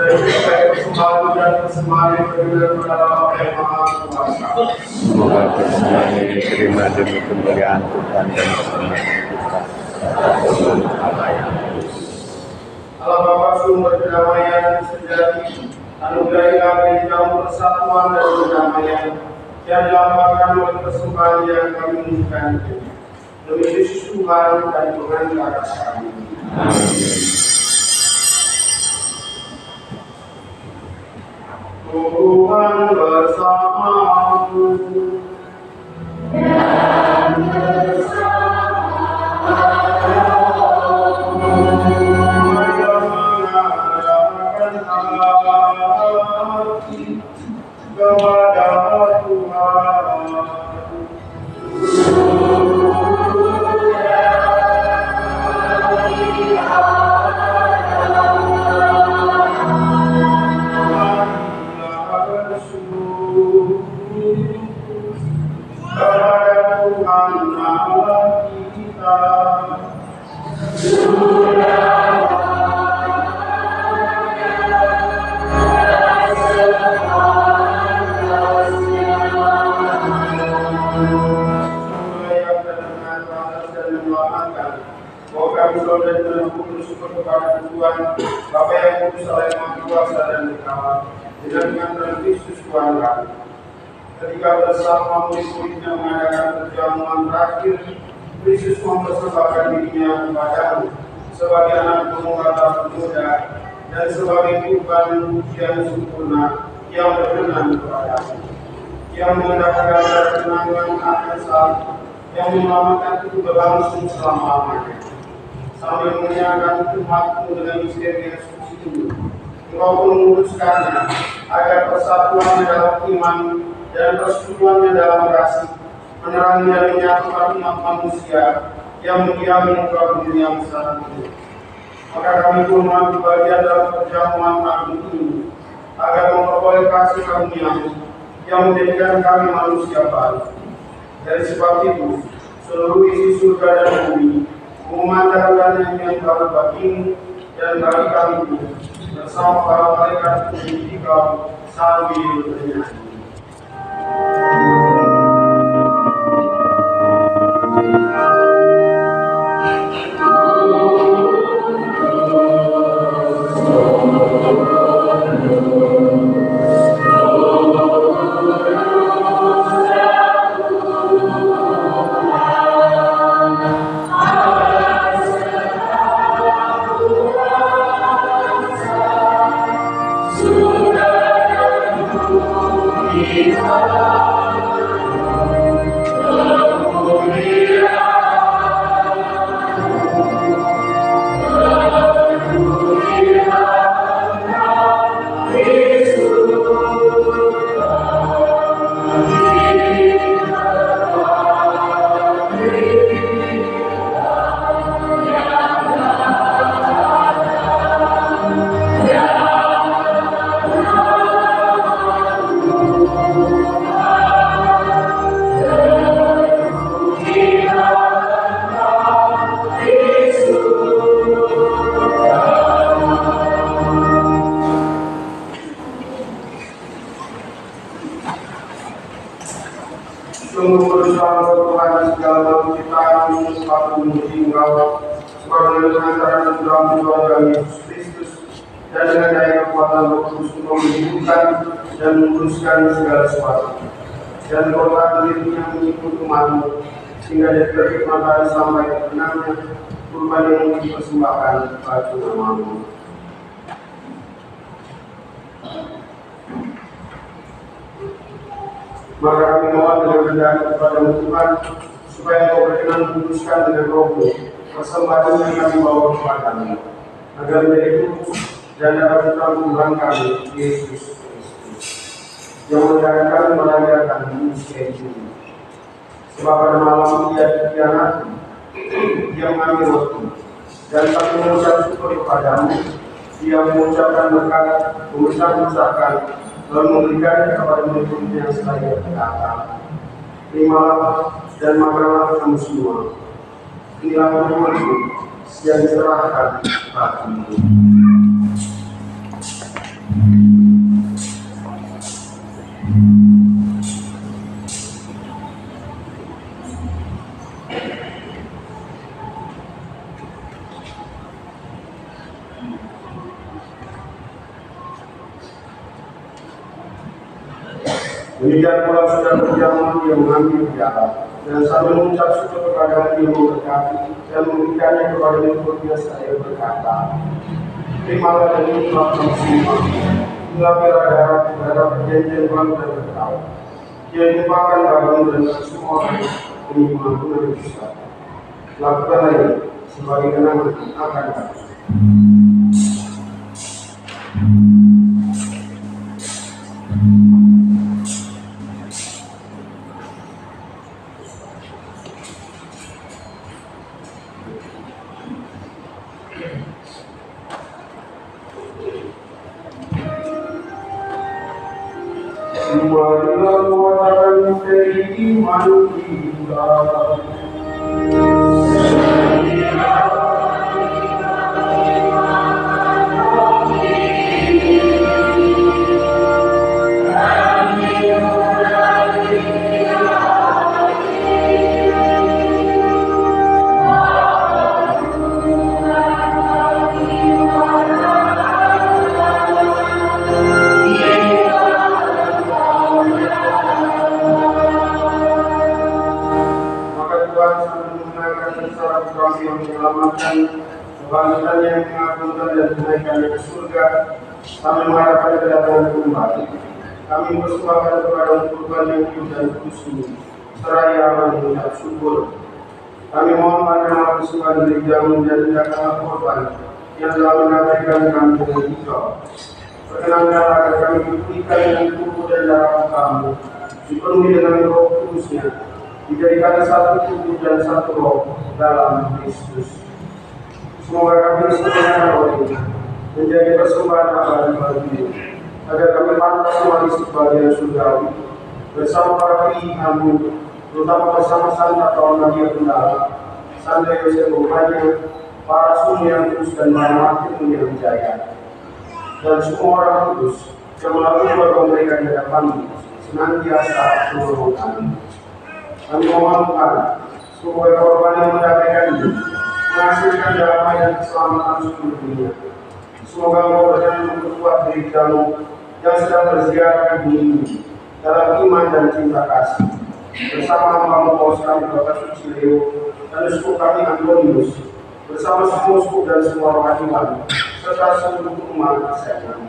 dari berbagai persembahan dan persembahan yang berguna kepada Allah yang Maha Kuasa. Semoga persembahan ini diterima demi kemuliaan Tuhan dan kesenangan kita. Allah Bapa sumber kedamaian sejati, anugerahi kami dalam persatuan dan kedamaian yang dilambangkan oleh persembahan yang kami untukkan ini. Demi Yesus Tuhan dan pengantara kami. Amin. Tuhan bersamamu. Kepada Tuhan. Bapa yang kudus, Allah yang Maha Kuasa dan Berkawal, dengan Kristus Tuhan kami. Ketika bersama murid-muridnya mengadakan perjamuan terakhir, Kristus mempersembahkan dirinya kepadamu sebagai anak pemuda muda dan sebagai kurban yang sempurna yang berkenan kepadamu, yang mengadakan kenangan akhir saat yang menyelamatkan itu berlangsung selama-lamanya. Sambil menyenangkan umatmu dengan misteri yang suci itu, Engkau pun memutuskannya agar persatuannya dalam iman dan persekutuannya dalam kasih menerangi dan menyatukan umat manusia yang mendiami muka bumi yang besar itu. Maka kami pun mengambil bagian dalam perjamuan agung ini agar memperoleh kasih karunia-Mu yang menjadikan kami manusia baru. Dari sebab itu, seluruh isi surga dan bumi memandangkan yang baru bagimu dan bagi kami bersama para malaikat memuji Kau sambil bernyanyi. Sungguh berusaha Tuhan segala penciptaan sepatu memuji Engkau sebagai dengan cara dalam Tuhan Yesus Kristus dan dengan daya kekuatan Roh Kudus untuk menghidupkan dan menguruskan segala sesuatu dan korban dirinya mengikut umatmu sehingga dari terbit matahari sampai kebenarnya kurban yang dipersembahkan bagi nama-Mu. Maka kami mohon dengan rendah kepada Tuhan supaya Engkau berkenan menguduskan dengan Roh-Mu persembahan yang kami bawa kepadamu agar menjadi kudus dan dapat ditanggung Tuhan kami Yesus Kristus yang menjadikan merayakan manusia ini. Sebab pada malam Dia dikhianati, Dia mengambil roti dan kami mengucap syukur kepadamu. Dia mengucapkan berkat, mengucapkan lalu memberikan kepada murid-muridnya yang sekalian berkata, terimalah dan makanlah kamu semua. Inilah tubuhku yang diserahkan bagimu. Demikian pula sudah berjamaah dia mengambil piala dan sambil mengucap syukur kepada dia memberkati dan memberikannya kepada yang biasa dia berkata, terimalah dan nikmat semua, inilah darah perjanjian baru dan kekal. Dia limpahkan bagimu dan semua orang demi pengampunan dosa. Lakukanlah ini sebagai kenangan akan datang. Marilah muatan keiman kita. Kebangkitan yang mengagumkan dan menaikannya ke surga, kami mengharapkan kedatangan kembali. Kami persembahkan kepada kurban yang hidup dan kudus ini, seraya mengucap syukur. Kami mohon pada persembahan dari jamu dan tindakan korban yang telah mengabaikan kami dengan hijau. Perkenankan agar kami diberikan dengan tubuh dan darah kamu, dipenuhi dengan roh kudusnya, dijadikan satu tubuh dan satu roh dalam Kristus. Semoga kami semuanya ini menjadi persembahan abadi bagi agar kami pantas mati sebagai surgawi bersama para pilihanmu, terutama bersama Santa Paulia Bunda, Santa Yosef Bukanya, para suni yang kudus dan para martirmu yang jaya, dan semua orang kudus yang melalui keluarga mereka di hadapanmu senantiasa menolong kami. Kami memohon semoga korban yang mendapatkan ini menghasilkan damai dan keselamatan seluruh dunia. Semoga Engkau berkenan memperkuat diri kamu yang sedang berziarah di bumi ini dalam iman dan cinta kasih. Bersama hamba-Mu Paus kami Bapak Suci Leo dan uskup kami Antonius, bersama semua uskup dan semua rohaniwan serta seluruh umat kesayangan.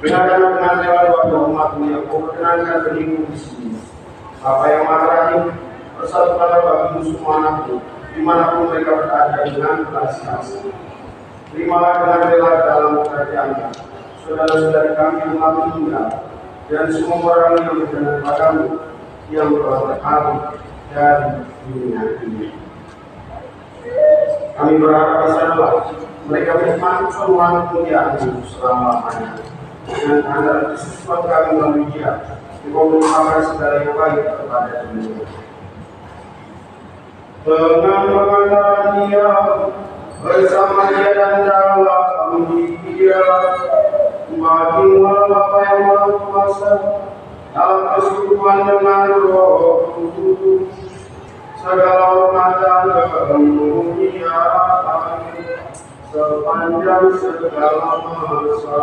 Benarkanlah dengan rela doa umat-Mu yang Kau perkenankan berimu di sini. Bapa yang Maha Rahim, persatukanlah bagi semua anak-Mu dimanapun mereka berada dengan belas kasih. Terimalah dengan rela dalam kerajaan-Mu saudara-saudari kami yang telah meninggal dan semua orang yang berkenan padamu yang telah berharap dari dunia ini. Kami berharap bersama mereka menikmati peluang kemuliaan-Mu selama-lamanya. Dengan antara Kristus Tuhan kami melalui Dia, Engkau merupakan segala yang baik kepada dunia. Dengan pengantaran Dia, bersama Dia dan dalam Dia, bagi-Mu Bapa yang Maha Kuasa, dalam persekutuan dengan Roh Kudus, segala hormat dan kemuliaan sepanjang segala masa.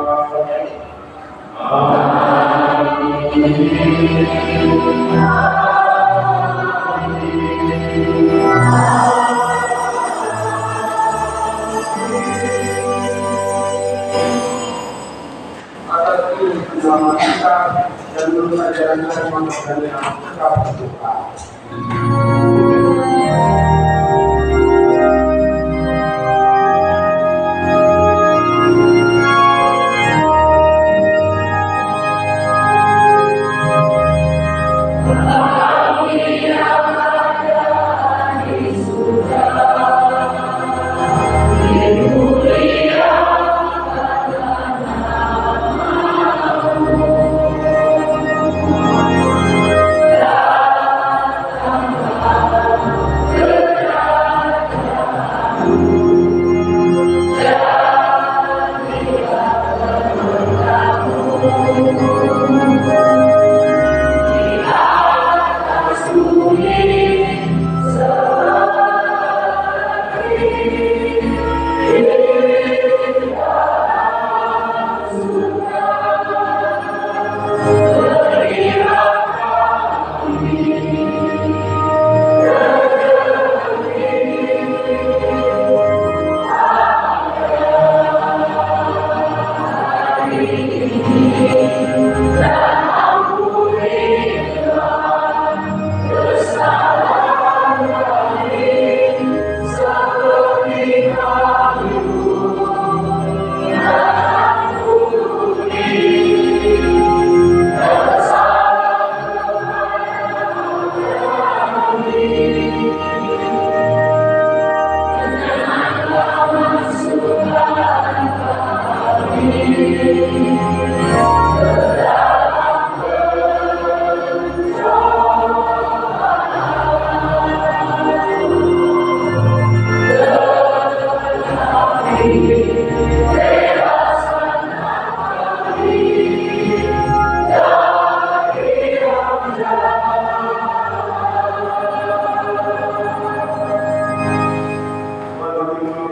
Atas ini bersama kita dan menurut ajaran agama dan yang tetap berbuka.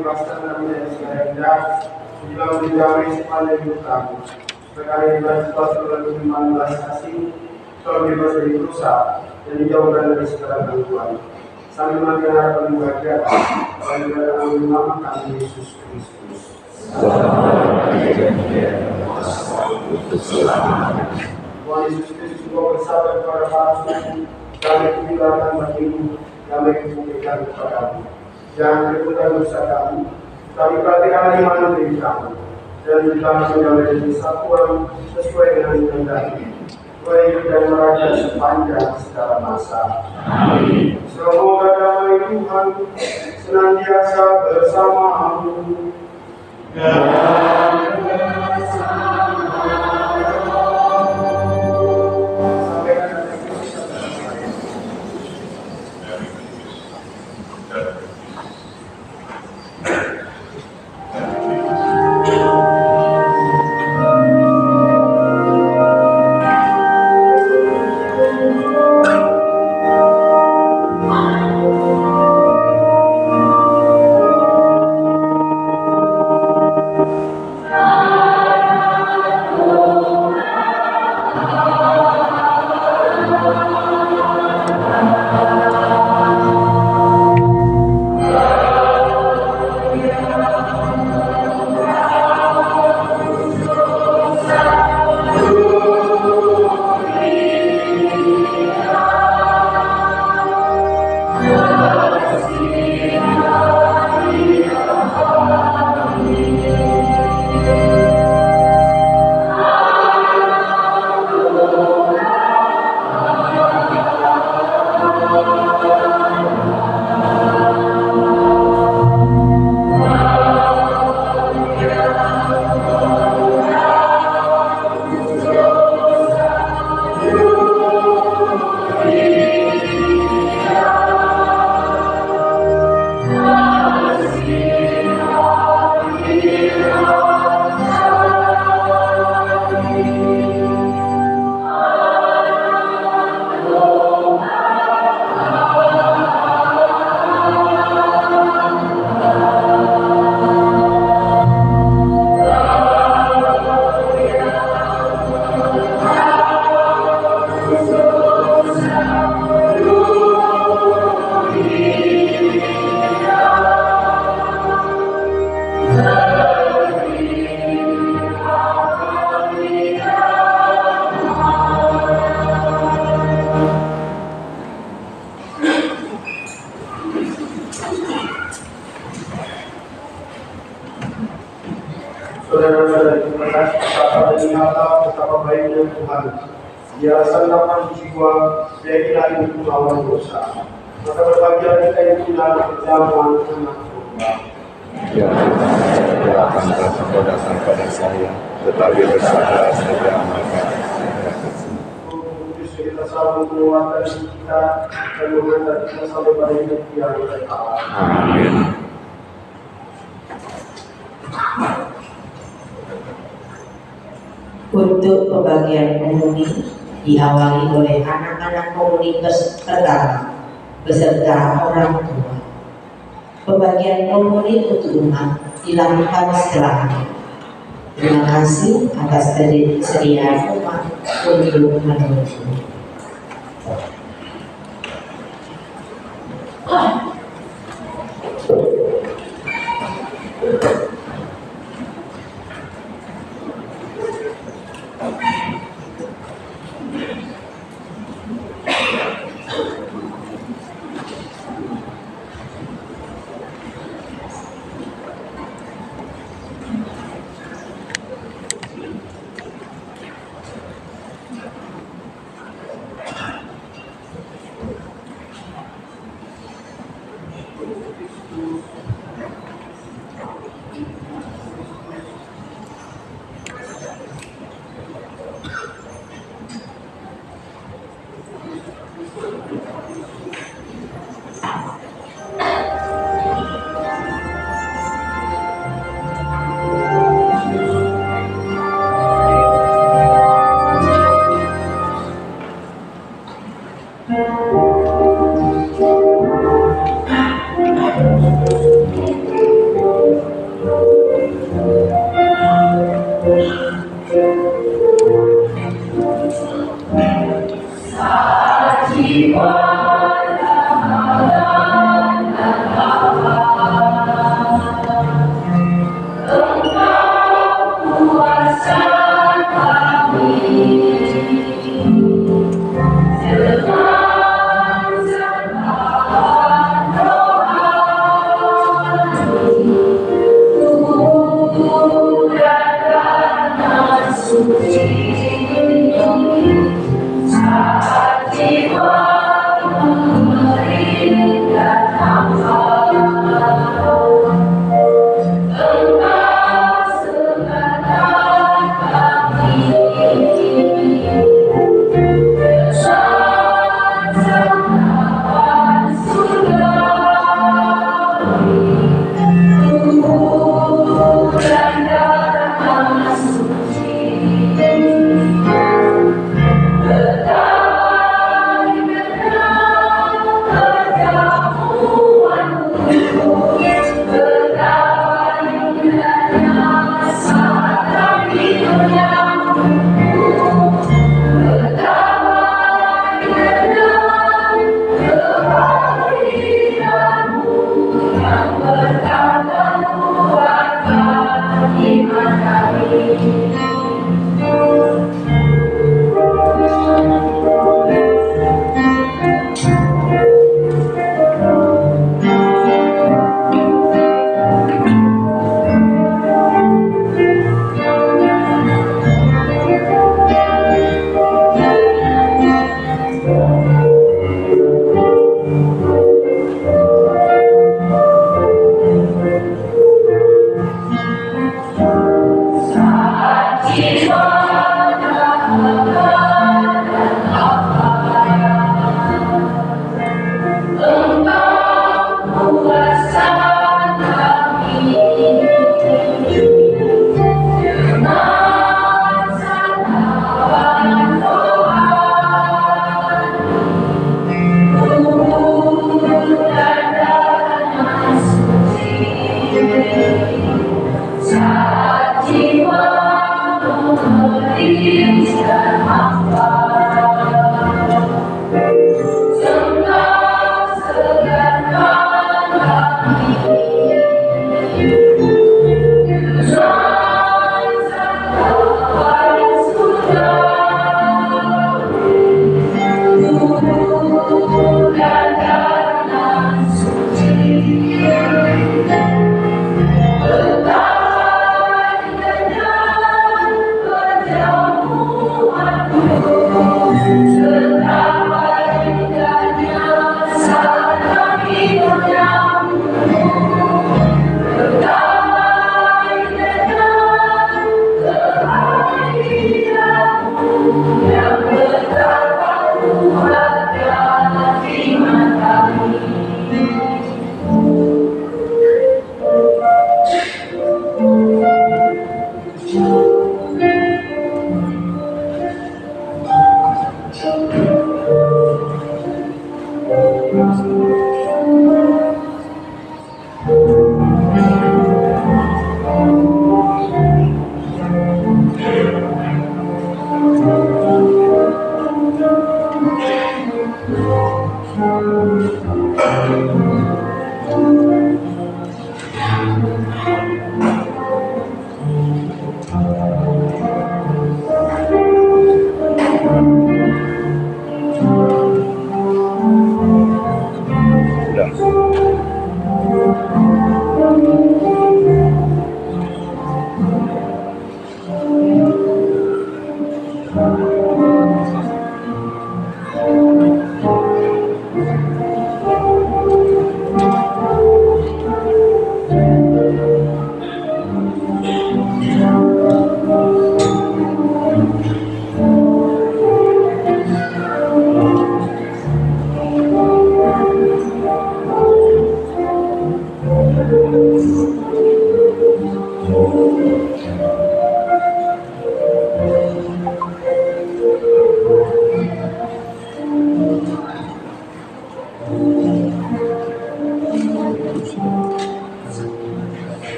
bebaskan kami dari segala jahat, menjelang menjauhi sepanjang hidup kami. Sekali bebas dan iman belas kasih, selalu bebas dari dosa dan dijauhkan dari segala gangguan. Sambil menantikan harapan bahagia, dan juga dalam nama kami Yesus Kristus. Tuhan Yesus Kristus juga bersabda kepada para suku, kami tinggalkan bagimu, kami memberikan kepadamu. Jangan berputar dosa kami, tapi perhatikanlah iman diri kami, dan jangan menjauh dari kesatuan sesuai dengan kehendakmu. Baik dan meraja sepanjang segala masa. Amin. Semoga damai Tuhan senantiasa bersamamu. Saudara-saudari terima kasih betapa dan nyata betapa baiknya Tuhan. Dia santapan jiwa, keyakinan hidup melawan dosa. Maka berbahagia kita yang tinggal berjamaah anak Tuhan. Ya Tuhan, akan kau datang pada saya, tetapi bersabar saja maka kita selalu menguatkan kita dan mengantar kita sampai pada hidup yang kekal. Amin. Untuk pembagian komuni diawali oleh anak-anak komunitas pertama beserta orang tua. Pembagian komuni untuk umat dilakukan setelahnya. Terima kasih atas kesediaan umat untuk menunggu.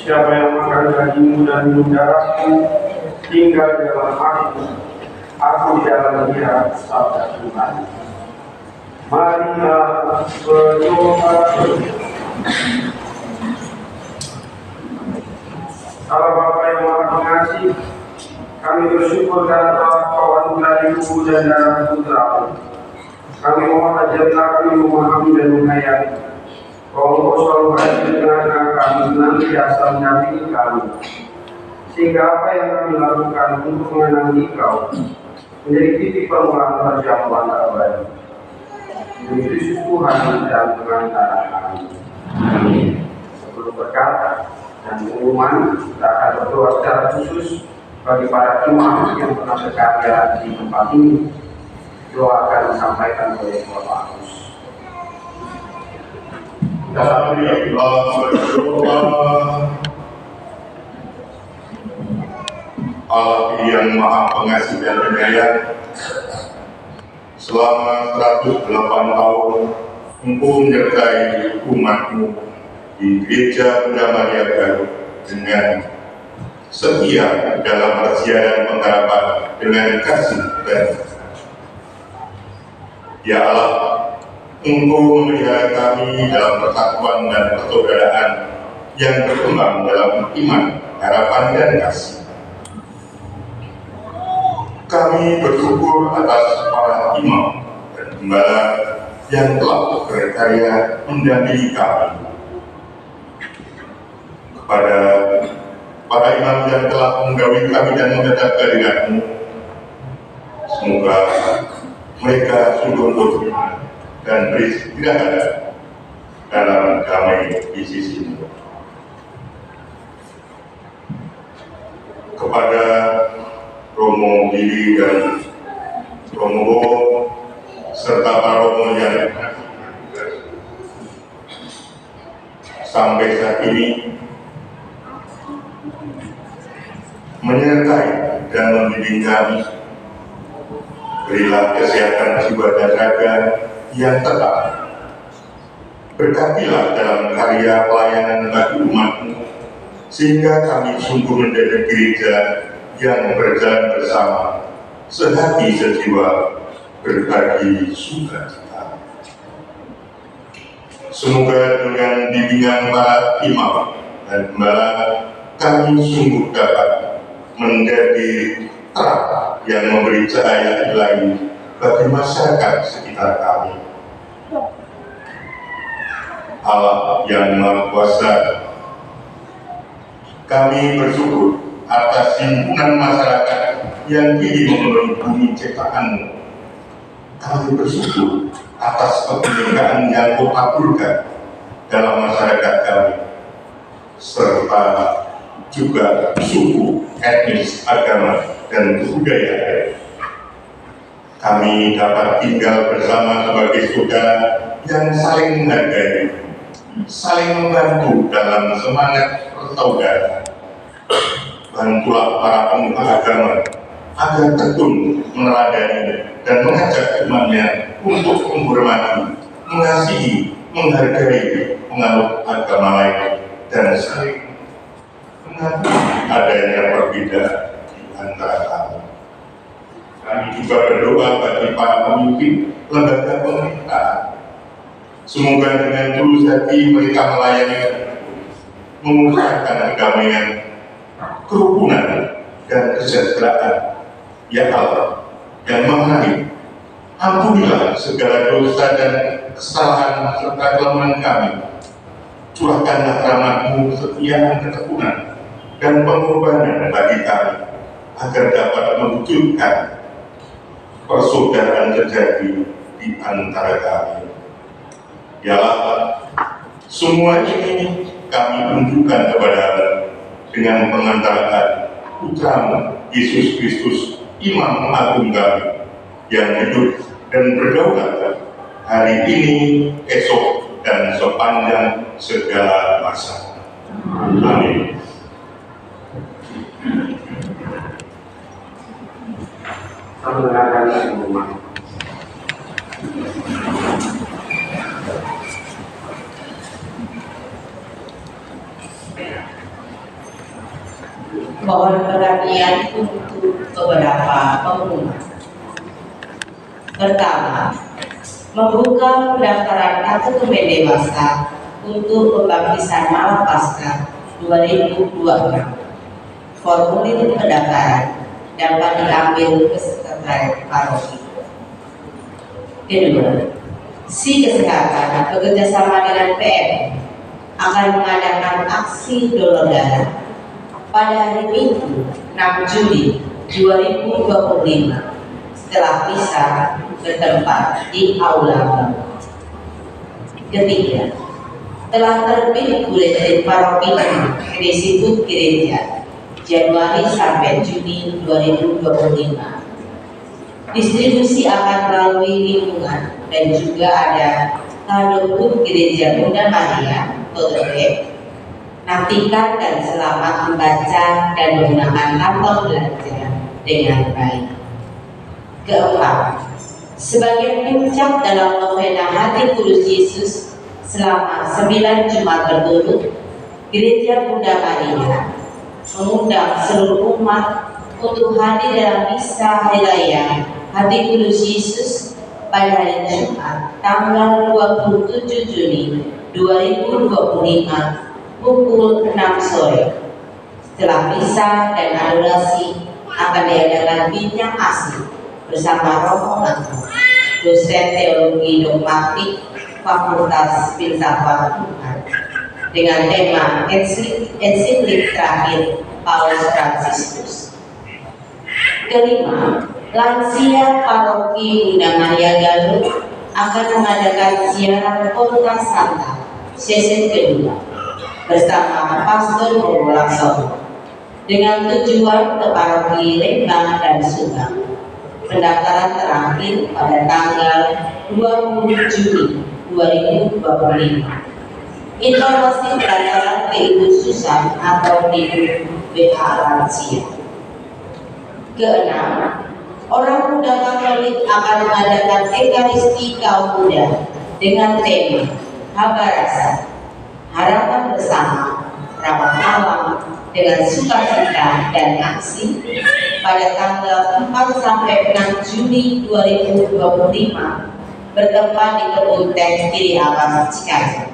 Siapa yang makan dagingmu dan minum darahmu, tinggal di dalam aku di dalam dia, sabda Tuhan. Marilah berdoa. Allah Bapa yang Maha Pengasih, kami bersyukur karena telah Kau anugerahi tubuh dan darah Putra-Mu. Kami mohon ajarlah kami memahami dan menghayati bahwa Engkau selalu hadir di tengah-tengah kami, senantiasa mendampingi kami, sehingga apa yang kami lakukan untuk mengenangi Kau menjadi titik permulaan perjamuan abadi. Demi Kristus Tuhan dan pengantara kami. Amin. Sebelum berkata dan pengumuman, kita akan berdoa secara khusus bagi para imam yang pernah berkarya di tempat ini. Doa akan disampaikan oleh Bapak Agus. Allah yang Maha Pengasih dan Penyayang, selama 108 tahun Engkau menyertai umat-Mu di Gereja Bunda Maria Baru dengan setia dalam persiapan pengharapan dengan kasih dan Ya Allah, Engkau memelihara kami dalam persatuan dan persaudaraan yang berkembang dalam iman, harapan, dan kasih. Kami bersyukur atas para imam dan gembala yang telah berkarya mendampingi kami. Kepada para imam yang telah menggawi kami dan menghadap kehadirat-Mu, semoga mereka sungguh beriman dan beristirahat dalam damai di sisi-Mu. Kepada Romo Billy dan Romo Bo, serta para Romo yang sampai saat ini menyertai dan membimbing kami, berilah kesehatan jiwa dan raga yang tetap. Berkatilah dalam karya pelayanan bagi umat-Mu, sehingga kami sungguh menjadi gereja yang berjalan bersama, sehati sejiwa, berbagi sukacita. Semoga dengan bimbingan para imam dan gembala, kami sungguh dapat menjadi terang yang memberi cahaya ilahi bagi masyarakat sekitar kami. Allah yang Maha Kuasa, kami bersyukur atas himpunan masyarakat yang kini memenuhi bumi ciptaan-Mu. Kami bersyukur atas kebinekaan yang Kau kabulkan dalam masyarakat kami, serta juga suku, etnis, agama, dan budaya. Kami dapat tinggal bersama sebagai saudara yang saling menghargai, saling membantu dalam semangat persaudaraan. Bantulah para pemuka agama agar tekun meneladani dan mengajak umatnya untuk menghormati, mengasihi, menghargai penganut agama lain, dan saling mengakui adanya perbedaan di antara kami. Kami juga berdoa bagi para pemimpin lembaga pemerintahan. Semoga dengan tulus hati mereka melayani, mengusahakan kedamaian, kerukunan, dan kesejahteraan. Ya Allah, yang Maha, ampunilah segala dosa dan kesalahan serta kelemahan kami. Curahkanlah rahmat-Mu setia dan ketekunan dan pengorbanan bagi kami, agar dapat mewujudkan persaudaraan terjadi di antara kami. Yalah, semua ini kami tunjukkan kepada-Mu dengan pengantaran Putra-Mu Yesus Kristus, Imam Agung kami, yang hidup dan berdaulat hari ini, esok, dan sepanjang segala masa. Amin. Saudara semua, mohon perhatian untuk beberapa pengumuman. Pertama, membuka pendaftaran kartu pemain dewasa untuk pembaptisan malam Paskah 2026. Formulir pendaftaran dapat diambil ke sekretariat paroki. Kedua, Si Kesehatan bekerjasama dengan PM akan mengadakan aksi donor darah pada hari Minggu 6 Juli 2025 setelah misa bertempat di Aula. Ketiga, telah terbit buletin paroki Institut Gereja Januari sampai Juni 2025. Distribusi akan melalui lingkungan dan juga ada kado Gereja Bunda Maria Totoke. Nantikan dan selamat membaca dan menggunakan kantong belanja dengan baik. Keempat, sebagai puncak dalam novena Hati Kudus Yesus selama 9 Jumat berturut, Gereja Bunda Maria mengundang seluruh umat untuk hadir dalam misa hari raya Hati Kudus Yesus pada hari Jumat tanggal 27 Juni 2025 pukul 6 sore. Setelah misa dan adorasi akan diadakan bincang asli bersama Romo Manto, dosen teologi dogmatik Fakultas Filsafat Tuhan, dengan tema ensiklik terakhir Paus Fransiskus. Kelima, lansia paroki Bunda Maria Galuh akan mengadakan ziarah kota Santa sesi kedua bersama Pastor Bobo Laksono dengan tujuan ke paroki Lembang dan Subang. Pendaftaran terakhir pada tanggal 20 Juni 2025. Informasi pendaftaran ke Ibu Susan atau di BH Lansia. Keenam, orang muda Katolik akan mengadakan Ekaristi kaum muda dengan tema Habarasa, harapan bersama, rapat malam dengan sukacita dan aksi pada tanggal 4 sampai 6 Juni 2025 bertempat di Kebun Teh Kiri Atas Cikarang.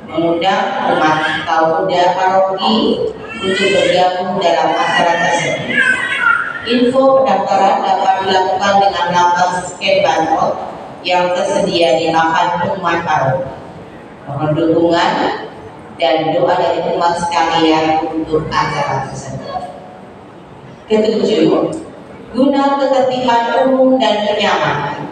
Mengundang umat kaum muda paroki untuk bergabung dalam acara tersebut. Info pendaftaran dapat dilakukan dengan nomor scan barcode yang tersedia di papan pengumuman paroki. Mohon dukungan dan doa dari umat sekalian untuk acara tersebut. Ketujuh, guna ketertiban umum dan kenyamanan,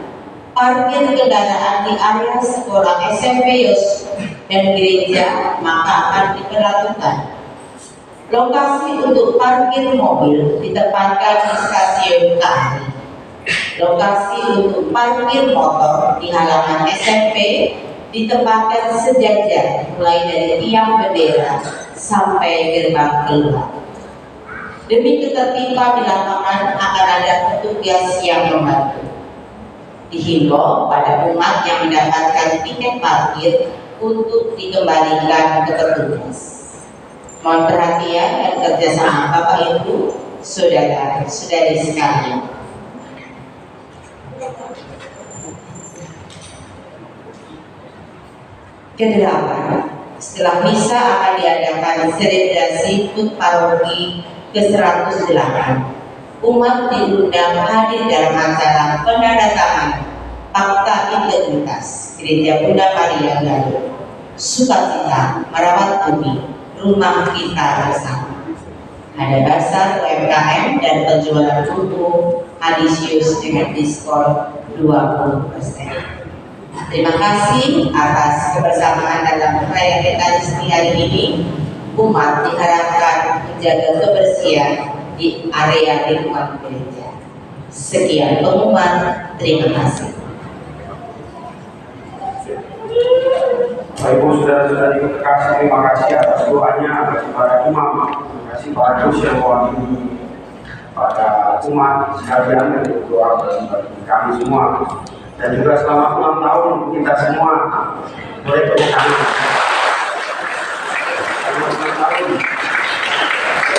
parkir kendaraan di area sekolah SMP Yos dan gereja maka akan diberlakukan. Lokasi untuk parkir mobil ditempatkan di stasiun KAI. Lokasi untuk parkir motor di halaman SMP ditempatkan sejajar mulai dari tiang bendera sampai gerbang keluar. Demi ketertiban di lapangan akan ada petugas yang membantu. Dihimbau pada umat yang mendapatkan tiket parkir untuk dikembalikan ke petugas. Mohon perhatian dan kerjasama Bapak Ibu, saudara-saudari sekalian. Kedelapan, setelah misa akan diadakan selebrasi HUT paroki ke-108 umat diundang hadir dalam acara penandatanganan Fakta Integritas Gereja Bunda Maria Galuh. Sukacita merawat bumi rumah kita bersama. Ada dasar UMKM dan penjualan buku Hadisius dengan diskon 20%. Terima kasih atas kebersamaan dalam perayaan Ekaristi hari ini. Umat diharapkan menjaga kebersihan di area lingkungan gereja. Sekian pengumuman, terima kasih. Baik, Ibu saudara-saudari terkasih, terima kasih atas doanya bagi para imam, terima kasih para dosen yang mewakili pada umat sekalian dan doa bagi kami semua. Dan juga selamat ulang tahun untuk kita semua. Boleh tepuk tangan. Selamat ulang tahun.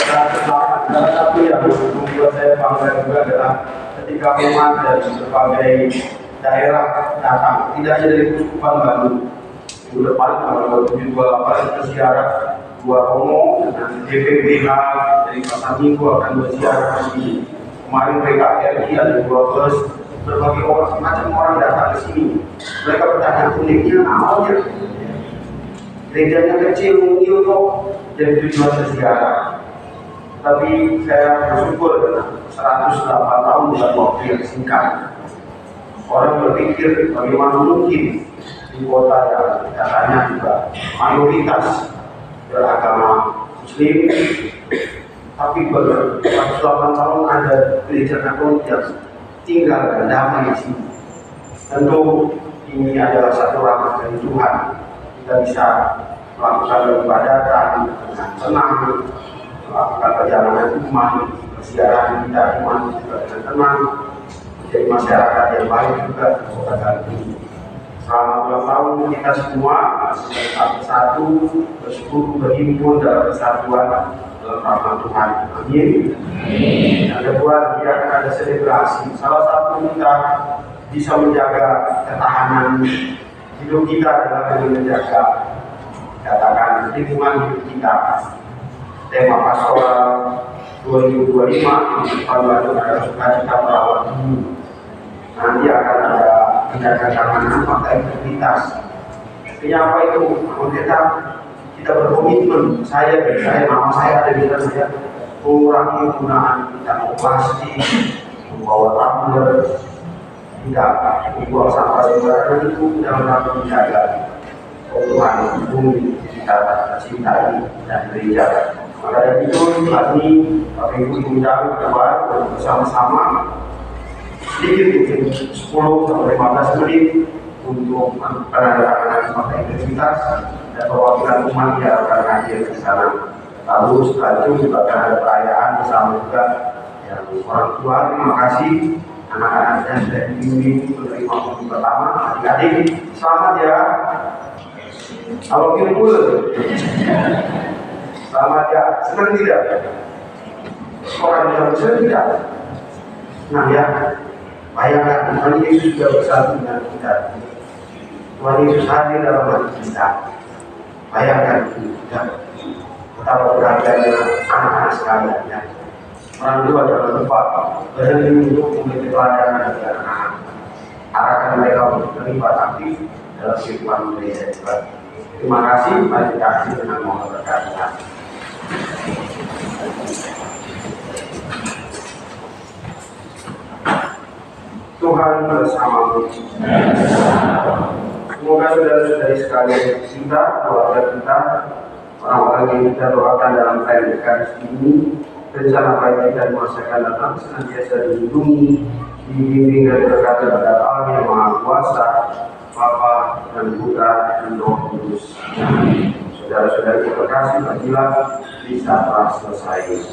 Salah satu yang membuat saya bangga juga adalah ketika umat dari berbagai daerah datang, tidak hanya dari Kuskupan Bandung. Minggu depan tanggal 27-28 berziarah dua Romo dengan DPBH dari Pasar Minggu akan berziarah ke sini. Kemarin PKRI ada 2 bus, berbagai orang, macam orang datang ke sini. Mereka bertanya uniknya awalnya. Gerejanya kecil, mungil kok, jadi tujuan berziarah. Tapi saya bersyukur 108 tahun bukan waktu yang singkat. Orang berpikir bagaimana mungkin di kota yang katanya juga mayoritas beragama Muslim, tapi ber 108 tahun ada gereja Katolik yang tinggal dan damai di sini. Tentu ini adalah satu rahmat dari Tuhan. Kita bisa melakukan peribadatan dengan tenang, melakukan perjalanan iman, berziarah kita iman juga dengan tenang, menjadi masyarakat yang baik juga di kota Galuh. Selamat ulang tahun kita semua, satu bersekutu berhimpun dalam kesatuan dalam rahmat Tuhan. Amin. Yang kedua, dia akan ada selebrasi. Salah satu kita bisa menjaga ketahanan hidup kita adalah dengan menjaga, katakan, lingkungan hidup kita. Tema pastoral 2025 pada sukacita merawat bumi. Nanti akan ada menjaga keamanan fakta integritas. Artinya apa itu? Kita berkomitmen. Nama saya ada di dalam saya mengurangi penggunaan plastik, membawa tumbler, tidak membuang sampah sembarangan, itu dalam rangka menjaga keutuhan bumi kita cintai dan gereja. Maka dari itu kami Bapak Ibu diundang bersama-sama sedikit mungkin 10-15 menit untuk penandatanganan fakta integritas dan perwakilan umat yang akan hadir di sana. Lalu setelah itu juga akan ada perayaan bersama juga yang orang tua. Terima kasih anak-anaknya sudah dibimbing menerima pembimbing pertama. Adik-adik selamat ya. Kalau kumpul selamat ya. Senang tidak? Orang yang senang tidak? Nah ya, bayangkan Tuhan Yesus sudah bersatu dengan kita. Tuhan Yesus hadir dalam hati kita. Bayangkan kita betapa berharganya anak-anak sekalian ya. Orang tua jangan lupa berhenti untuk memberi pelajaran bagi anak-anak. Arahkan mereka untuk terlibat aktif dalam kehidupan gereja juga. Terima kasih. Mari kita akhiri dengan mohon berkat Tuhan. Tuhan bersamamu. Semoga saudara-saudari sekalian kita, keluarga kita, orang-orang yang kita doakan dalam perayaan Ekaristi ini, rencana baik kita di masa akan datang senantiasa dilindungi, dibimbing dan berkati pada Allah yang Maha Kuasa, Bapa dan Putra dan Roh Kudus. Saudara-saudari terkasih, marilah bisa telah selesai.